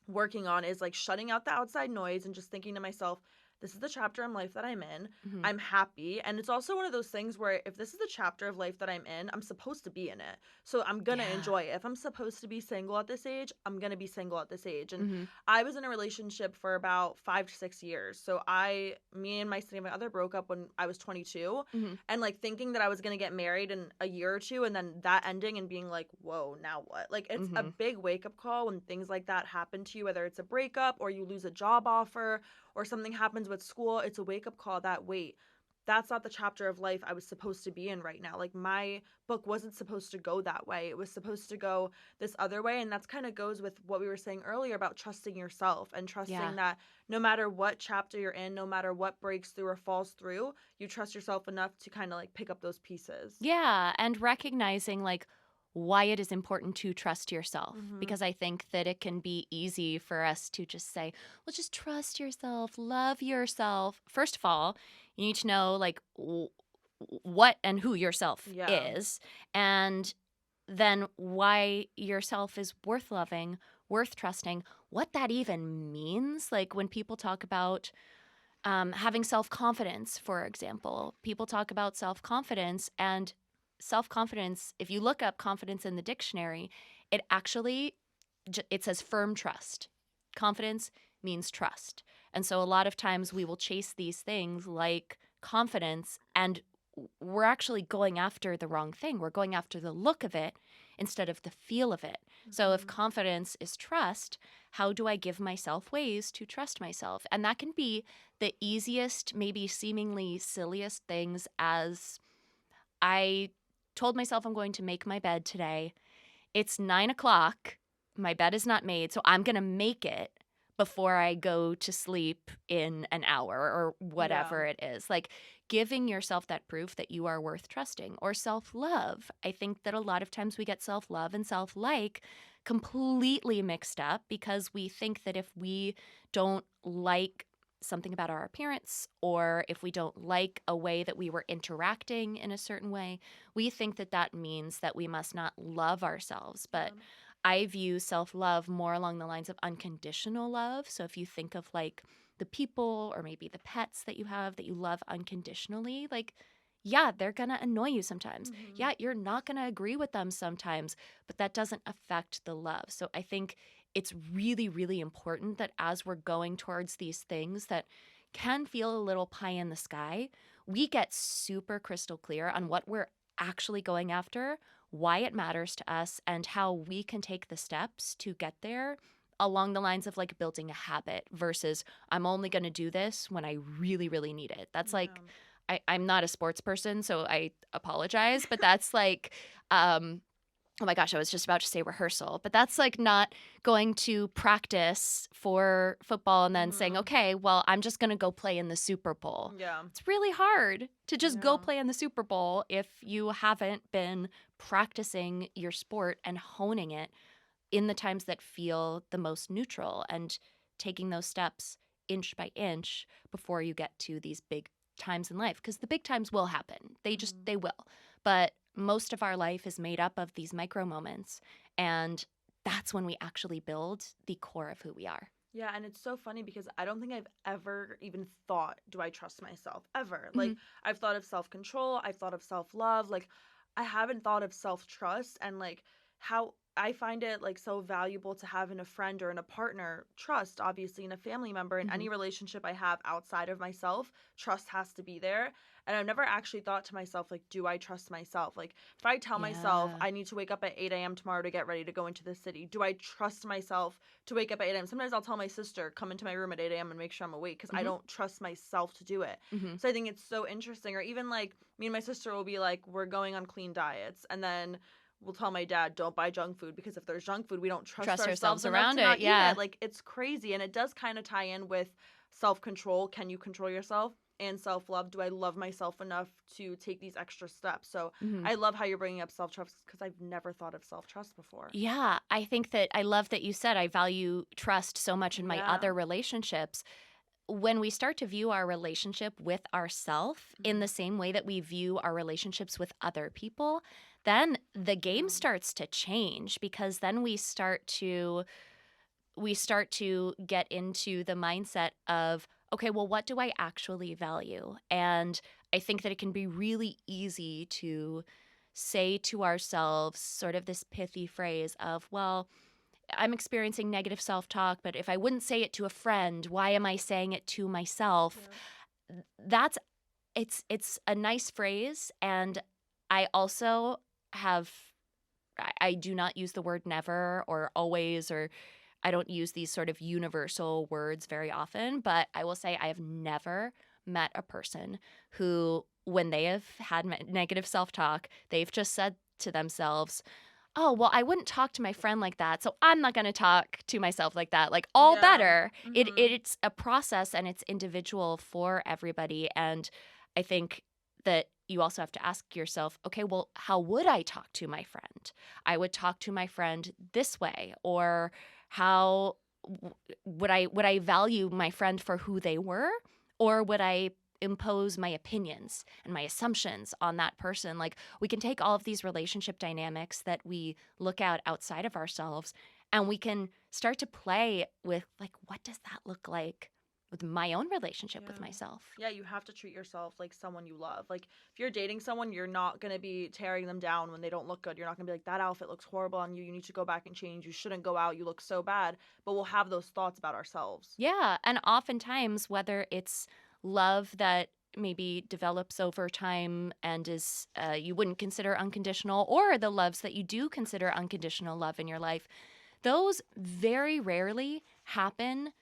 working on, is like shutting out the outside noise and just thinking to myself, this is the chapter in life that I'm in. I'm happy. And it's also one of those things where if this is the chapter of life that I'm in, I'm supposed to be in it. So I'm going to enjoy it. If I'm supposed to be single at this age, I'm going to be single at this age. And I was in a relationship for about 5 to 6 years. So me and my significant other broke up when I was 22. And like thinking that I was going to get married in a year or two, and then that ending and being like, whoa, now what? Like, it's a big wake up call when things like that happen to you, whether it's a breakup or you lose a job offer or something happens with school. It's a wake-up call that, wait, that's not the chapter of life I was supposed to be in right now. Like, my book wasn't supposed to go that way. It was supposed to go this other way. And that's kind of goes with what we were saying earlier about trusting yourself and trusting that no matter what chapter you're in, no matter what breaks through or falls through, you trust yourself enough to kind of like pick up those pieces. Yeah, and recognizing like why it is important to trust yourself, because I think that it can be easy for us to just say, well, just trust yourself, love yourself. First of all, You need to know like what and who yourself Yeah. is, and then why yourself is worth loving, worth trusting, what that even means. Like when people talk about having self confidence, for example, people talk about self confidence, and self confidence, if you look up confidence in the dictionary, it actually it says firm trust. Confidence means trust. And so a lot of times we will chase these things like confidence, and we're actually going after the wrong thing. We're going after the look of it instead of the feel of it. So if confidence is trust, how do I give myself ways to trust myself? And that can be the easiest, maybe seemingly silliest things, as I told myself I'm going to make my bed today. It's 9 o'clock. My bed is not made, so I'm going to make it before I go to sleep in an hour or Yeah. whatever it is. Like giving yourself that proof that you are worth trusting. Or self love. I think that a lot of times we get self love and self like completely mixed up because we think that if we don't like something about our appearance, or if we don't like a way that we were interacting in a certain way, we think that that means that we must not love ourselves. But I view self love more along the lines of unconditional love. So if you think of like the people or maybe the pets that you have that you love unconditionally, like, yeah, they're going to annoy you sometimes. Yeah, you're not going to agree with them sometimes, but that doesn't affect the love. So I think it's really, really important that as we're going towards these things that can feel a little pie in the sky, we get super crystal clear on what we're actually going after, why it matters to us, and how we can take the steps to get there along the lines of like building a habit versus I'm only going to do this when I really, really need it. That's like, I'm not a sports person, so I apologize, but that's like, oh my gosh, I was just about to say rehearsal, but that's like not going to practice for football and then saying, okay, well, I'm just going to go play in the Super Bowl. Yeah. It's really hard to just go Yeah. play in the Super Bowl if you haven't been practicing your sport and honing it in the times that feel the most neutral and taking those steps inch by inch before you get to these big times in life, because the big times will happen. They will. But most of our life is made up of these micro moments, and that's when we actually build the core of who we are. Yeah, and it's so funny because I don't think I've ever even thought, do I trust myself? Ever. Like, I've thought of self control, I've thought of self love. Like, I haven't thought of self trust and like how I find it like so valuable to have in a friend or in a partner trust, obviously, in a family member, in any relationship I have outside of myself. Trust has to be there. And I've never actually thought to myself, like, do I trust myself? Like, if I tell myself Yeah. I need to wake up at 8 a.m. tomorrow to get ready to go into the city, do I trust myself to wake up at 8 a.m.? Sometimes I'll tell my sister, come into my room at 8 a.m. and make sure I'm awake because I don't trust myself to do it. So I think it's so interesting. Or even like me and my sister will be like, we're going on clean diets. And then we'll tell my dad, don't buy junk food because if there's junk food, we don't trust ourselves enough around to it. not Yeah. eat it. Like, it's crazy. And it does kind of tie in with self control. Can you control yourself? And self love. Do I love myself enough to take these extra steps? So I love how you're bringing up self trust because I've never thought of self trust before. Yeah, I think that I love that you said I value trust so much in my Yeah. other relationships. When we start to view our relationship with ourself in the same way that we view our relationships with other people, then the game starts to change, because then we start to get into the mindset of, okay, well, what do I actually value? And I think that it can be really easy to say to ourselves sort of this pithy phrase of, well, I'm experiencing negative self-talk, but if I wouldn't say it to a friend, why am I saying it to myself? That's it's a nice phrase, and I also have I do not use the word never or always, or I don't use these sort of universal words very often, but I will say I have never met a person who, when they have had negative self-talk, they've just said to themselves, oh, well, I wouldn't talk to my friend like that, so I'm not going to talk to myself like that. Like, all better. It's a process, and it's individual for everybody. And I think that you also have to ask yourself, okay, well, how would I talk to my friend? I would talk to my friend this way. Or how would I value my friend for who they were? Or would I impose my opinions and my assumptions on that person. Like, we can take all of these relationship dynamics that we look at outside of ourselves, and we can start to play with, like, what does that look like with my own relationship with Yeah. myself? Yeah, you have to treat yourself like someone you love. Like, if you're dating someone, you're not going to be tearing them down when they don't look good. You're not going to be like, that outfit looks horrible on you. You need to go back and change. You shouldn't go out. You look so bad. But we'll have those thoughts about ourselves. Yeah. And oftentimes, whether it's love that maybe develops over time and is you wouldn't consider unconditional, or the loves that you do consider unconditional love in your life, those very rarely happen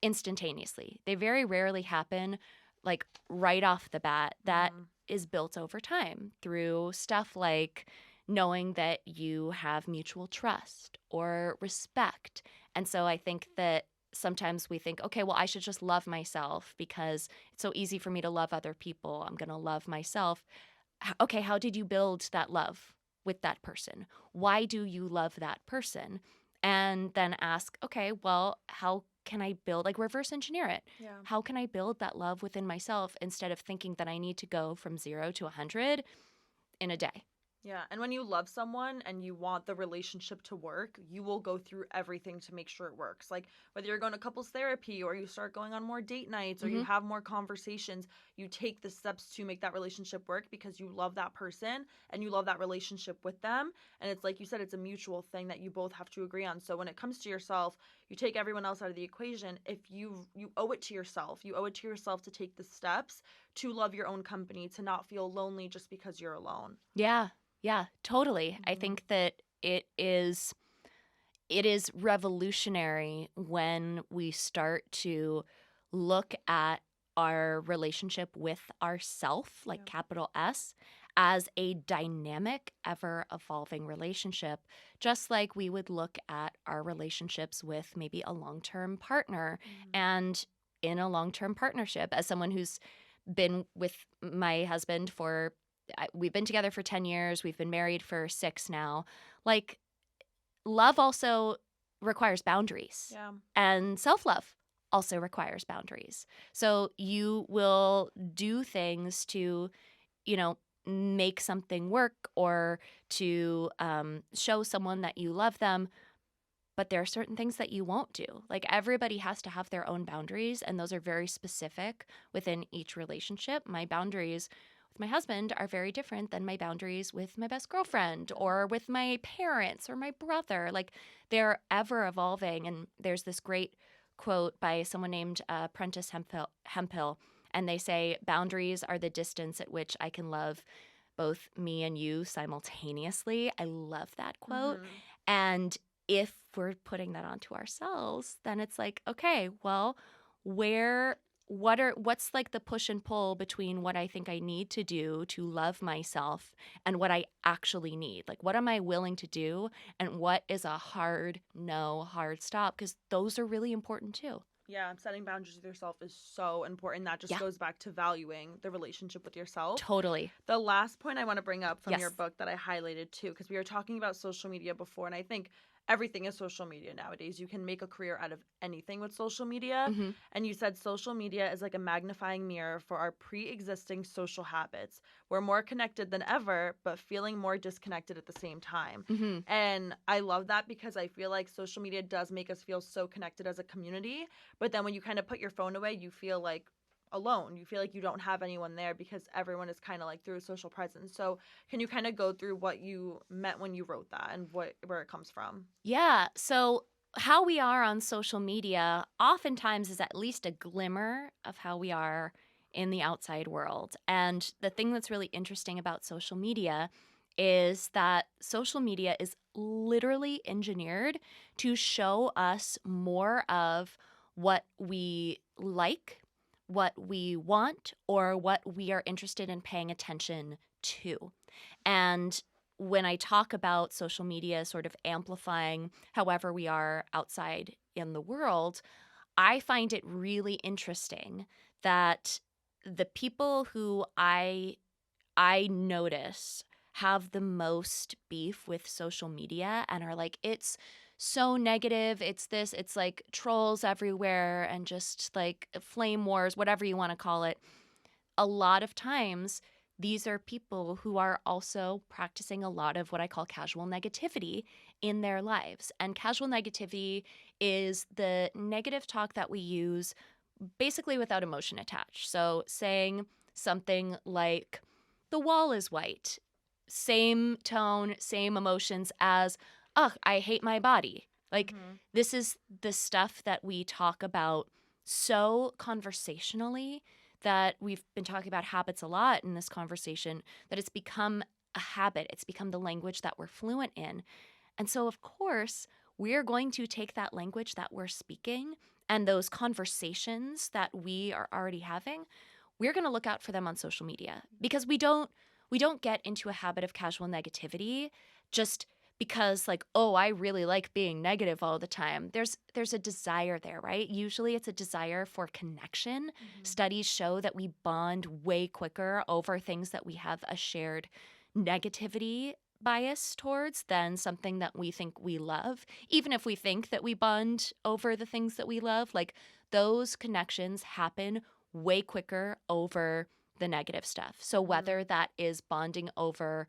instantaneously. They very rarely happen like right off the bat. That is built over time through stuff like knowing that you have mutual trust or respect. And so I think that sometimes we think, okay, well, I should just love myself because it's so easy for me to love other people. I'm going to love myself. Okay, how did you build that love with that person? Why do you love that person? And then ask, okay, well, how can I build, like, reverse engineer it? Yeah. How can I build that love within myself instead of thinking that I need to go from 0 to 100 in a day? Yeah, and when you love someone and you want the relationship to work, you will go through everything to make sure it works. Like, whether you're going to couples therapy or you start going on more date nights or you Mhm. have more conversations, you take the steps to make that relationship work because you love that person and you love that relationship with them. And it's like you said, it's a mutual thing that you both have to agree on. So when it comes to yourself, you take everyone else out of the equation. If you owe it to yourself, you owe it to yourself to take the steps to love your own company, to not feel lonely just because you're alone. Yeah. Yeah, totally. I think that it is revolutionary when we start to look at our relationship with ourself, like Yeah. capital S, as a dynamic, ever evolving relationship, just like we would look at our relationships with maybe a long term partner. And in a long term partnership, as someone who's been with my husband for, we've been together for 10 years, we've been married for 6 now. Like, love also requires boundaries, Yeah. and self-love also requires boundaries. So you will do things to, you know, make something work or to show someone that you love them, but there are certain things that you won't do. Like, everybody has to have their own boundaries, and those are very specific within each relationship. My boundaries with my husband are very different than my boundaries with my best girlfriend or with my parents or my brother. Like, they're ever evolving. And there's this great quote by someone named Prentice Hemphill, and they say, boundaries are the distance at which I can love both me and you simultaneously. I love that quote. And if we're putting that onto ourselves, then it's like, okay, well, what's like the push and pull between what I think I need to do to love myself and what I actually need? Like, what am I willing to do, and what is a hard no, hard stop? Because those are really important too. Yeah, setting boundaries with yourself is so important. That just Yeah. goes back to valuing the relationship with yourself. Totally. The last point I want to bring up from your Yes. book that I highlighted too, because we were talking about social media before, and I think everything is social media nowadays. You can make a career out of anything with social media. Mhm. And you said social media is like a magnifying mirror for our pre existing social habits. We're more connected than ever, but feeling more disconnected at the same time. Mhm. And I love that because I feel like social media does make us feel so connected as a community. But then when you kind of put your phone away, you feel like alone. You feel like you don't have anyone there because everyone is kind of like through a social presence. So, can you kind of go through what you meant when you wrote that and where it comes from? Yeah. So, how we are on social media oftentimes is at least a glimmer of how we are in the outside world. And the thing that's really interesting about social media is that social media is literally engineered to show us more of what we like, what we want, or what we are interested in paying attention to. And when I talk about social media sort of amplifying however we are outside in the world, I find it really interesting that the people who I notice have the most beef with social media and are like, it's so negative, it's this, it's like trolls everywhere and just like flame wars, whatever you want to call it. a lot of times, these are people who are also practicing a lot of what I call casual negativity in their lives. And casual negativity is the negative talk that we use basically without emotion attached. So saying something like, the wall is white, same tone, same emotions as, ugh, I hate my body. Like, this is the stuff that we talk about so conversationally, that we've been talking about habits a lot in this conversation, that it's become a habit. It's become the language that we're fluent in. And so, of course, we're going to take that language that we're speaking and those conversations that we are already having, we're going to look out for them on social media, because we don't get into a habit of casual negativity just because, like, oh, I really like being negative all the time. There's a desire there, right? Usually it's a desire for connection. Studies show that we bond way quicker over things that we have a shared negativity bias towards than something that we think we love. Even if we think that we bond over the things that we love, like, those connections happen way quicker over the negative stuff. So whether that is bonding over,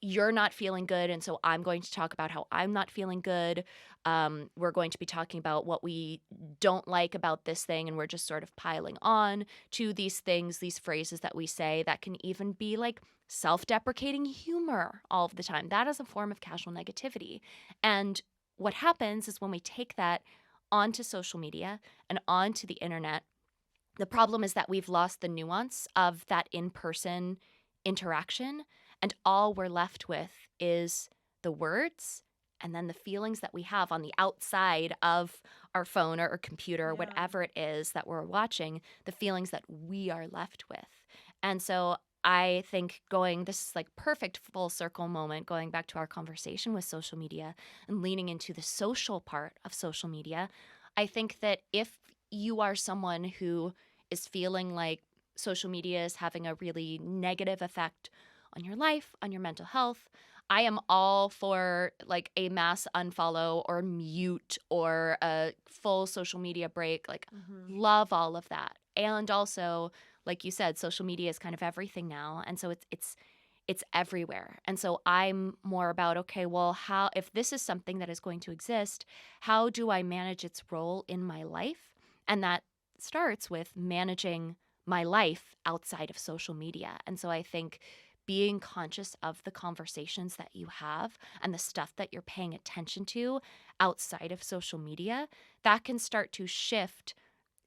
you're not feeling good, and so I'm going to talk about how I'm not feeling good. We're going to be talking about what we don't like about this thing, and we're just sort of piling on to these things, these phrases that we say that can even be like self-deprecating humor all of the time. That is a form of casual negativity. And what happens is when we take that onto social media and onto the internet, the problem is that we've lost the nuance of that in-person interaction, and all we're left with is the words and then the feelings that we have on the outside of our phone or computer or whatever it is that we're watching, the feelings that we are left with. And so I think this is like perfect full circle moment, going back to our conversation with social media and leaning into the social part of social media. I think that if you are someone who is feeling like social media is having a really negative effect on your life, on your mental health, I am all for like a mass unfollow or mute or a full social media break. Like, love all of that. And also, like you said, social media is kind of everything now. And so it's everywhere. And so I'm more about, okay, well, how, if this is something that is going to exist, how do I manage its role in my life? And that starts with managing my life outside of social media. And so I think being conscious of the conversations that you have and the stuff that you're paying attention to outside of social media, that can start to shift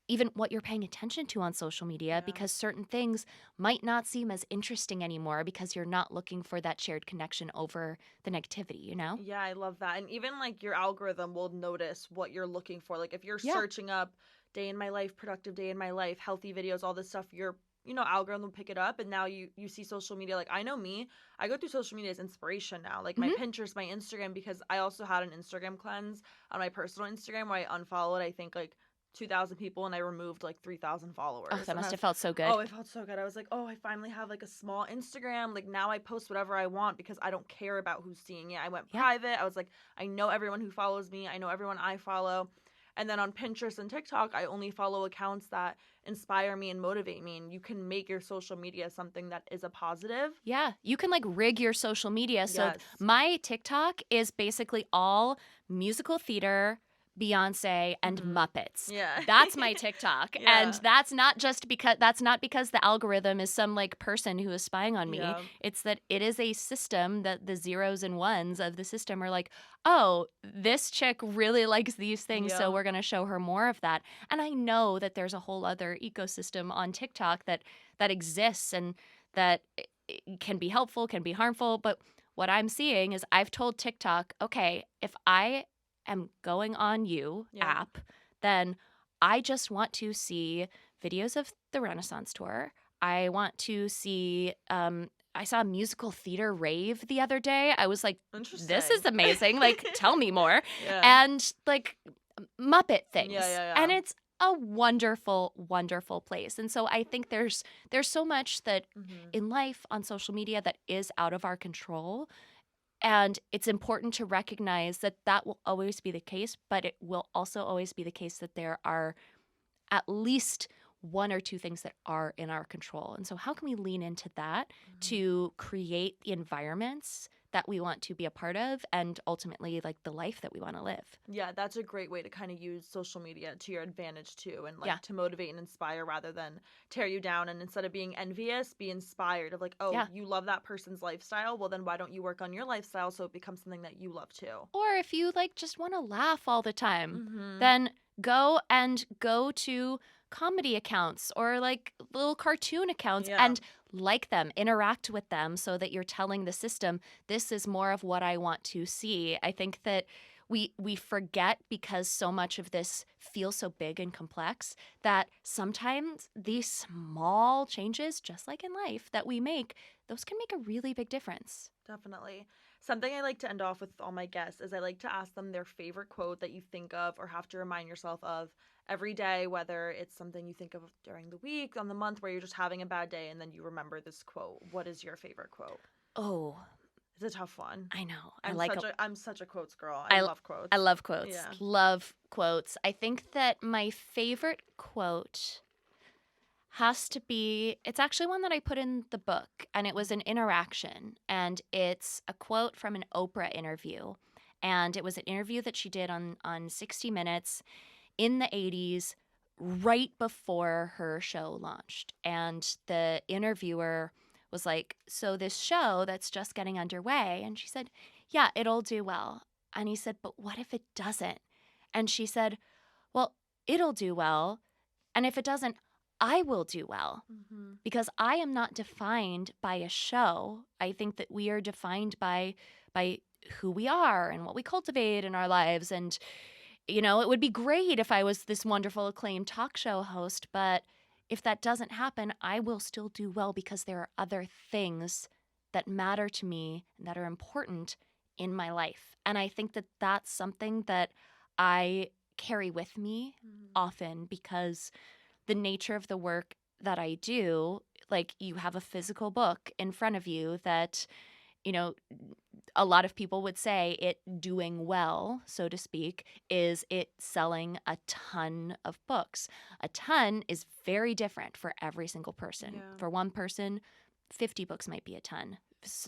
even what you're paying attention to on social media, because certain things might not seem as interesting anymore because you're not looking for that shared connection over the negativity, you know? Yeah, I love that. And even like your algorithm will notice what you're looking for. Like if you're searching up day in my life, productive day in my life, healthy videos, all this stuff, your algorithm will pick it up. And now you see social media. Like, I know me, I go through social media as inspiration now. Like my Pinterest, my Instagram, because I also had an Instagram cleanse on my personal Instagram where I unfollowed, I think, like 2,000 people, and I removed like 3,000 followers. Oh, that must have felt so good. Oh, it felt so good. I was like, oh, I finally have like a small Instagram. Like, now I post whatever I want because I don't care about who's seeing it. I went private. I was like, I know everyone who follows me. I know everyone I follow. And then on Pinterest and TikTok, I only follow accounts that inspire me and motivate me. And you can make your social media something that is a positive. Yeah, you can like rig your social media. So my TikTok is basically all musical theater, Beyonce, and Muppets. Yeah. That's my TikTok. And that's not because the algorithm is some like person who is spying on me. Yeah. It's that it is a system that the zeros and ones of the system are like, oh, this chick really likes these things, so we're going to show her more of that. And I know that there's a whole other ecosystem on TikTok that exists and that can be helpful, can be harmful. But what I'm seeing is I've told TikTok, okay, if I am going on app, then I just want to see videos of the Renaissance tour. I want to see I saw a musical theater rave the other day. I was like, this is amazing. Like, tell me more. And like Muppet things. And it's a wonderful, wonderful place. And so I think there's so much that in life on social media that is out of our control. And it's important to recognize that that will always be the case, but it will also always be the case that there are at least one or two things that are in our control. And so how can we lean into that to create the environments that we want to be a part of and ultimately like the life that we want to live? Yeah, that's a great way to kind of use social media to your advantage too, and like Yeah. to motivate and inspire rather than tear you down. And instead of being envious, be inspired of like, oh, Yeah. you love that person's lifestyle. Well, then why don't you work on your lifestyle so it becomes something that you love too? Or if you like just want to laugh all the time, Mm-hmm. then go to comedy accounts or like little cartoon accounts Yeah. and like them, interact with them so that you're telling the system, this is more of what I want to see. I think that we forget because so much of this feels so big and complex that sometimes these small changes, just like in life, that we make, those can make a really big difference. Definitely. Something I like to end off with all my guests is I like to ask them their favorite quote that you think of or have to remind yourself of every day, whether it's something you think of during the week, on the month, where you're just having a bad day and then you remember this quote. What is your favorite quote? Oh, It's a tough one. I know. I'm such a quotes girl. I I love quotes. I love quotes. Yeah. Love quotes. I think that my favorite quote has to be, it's actually one that I put in the book, and it was an interaction, and it's a quote from an Oprah interview. And it was an interview that she did on 60 Minutes in the 80s, right before her show launched. And the interviewer was like, so this show that's just getting underway. And she said, yeah, it'll do well. And he said, but what if it doesn't? And she said, well, it'll do well. And if it doesn't, I will do well, Mm-hmm. because I am not defined by a show. I think that we are defined by who we are and what we cultivate in our lives. And it would be great if I was this wonderful acclaimed talk show host, but if that doesn't happen, I will still do well because there are other things that matter to me and that are important in my life. And I think that that's something that I carry with me often, because the nature of the work that I do, like, you have a physical book in front of you that, a lot of people would say it doing well, so to speak, is it selling a ton of books. A ton is very different for every single person. Yeah. For one person, 50 books might be a ton.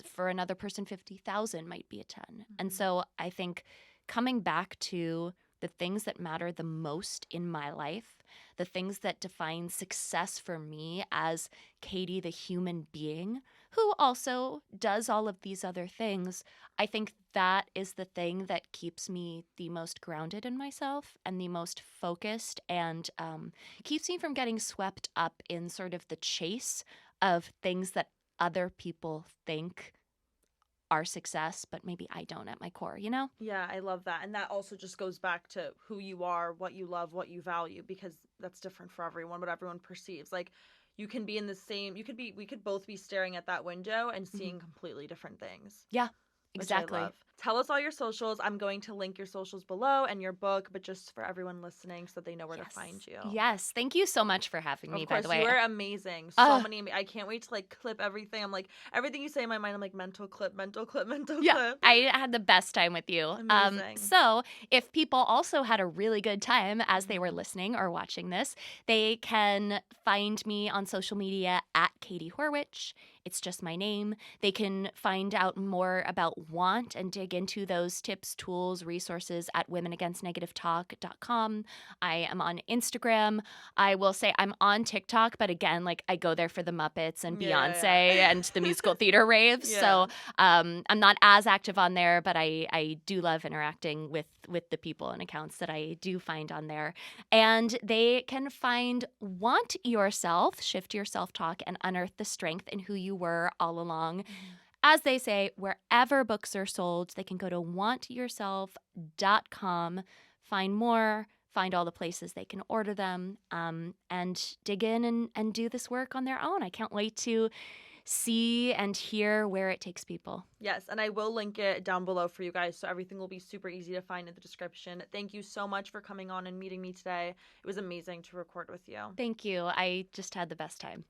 For another person, 50,000 might be a ton. And so I think coming back to the things that matter the most in my life, the things that define success for me as Katie, the human being, who also does all of these other things, I think that is the thing that keeps me the most grounded in myself and the most focused, and keeps me from getting swept up in sort of the chase of things that other people think are success, but maybe I don't at my core, Yeah, I love that. And that also just goes back to who you are, what you love, what you value, because that's different for everyone, what everyone perceives. Like, you can be in the same, we could both be staring at that window and seeing completely different things. Yeah, Which I exactly. love. Tell us all your socials. I'm going to link your socials below and your book, but just for everyone listening so they know where to find you. Yes. Thank you so much for having me, Of by course, the way. you are amazing. So many. I can't wait to like clip everything. I'm like, everything you say in my mind, I'm like, mental clip, mental clip, mental clip. I had the best time with you. Amazing. So if people also had a really good time as they were listening or watching this, they can find me on social media at Katie Horwitch. It's just my name. They can find out more about Want and dig into those tips, tools, resources at womenagainstnegativetalk.com. I am on Instagram. I will say I'm on TikTok, but again, like, I go there for the Muppets and Beyonce and the musical theater raves. Yeah. So I'm not as active on there, but I do love interacting with the people and accounts that I do find on there. And they can find Want Yourself, Shift Your Self-Talk, and Unearth the Strength in Who You Were All Along. As they say, wherever books are sold, they can go to wantyourself.com, find more, find all the places they can order them, and dig in and do this work on their own. I can't wait to see and hear where it takes people. Yes, and I will link it down below for you guys, so everything will be super easy to find in the description. Thank you so much for coming on and meeting me today. It was amazing to record with you. Thank you. I just had the best time.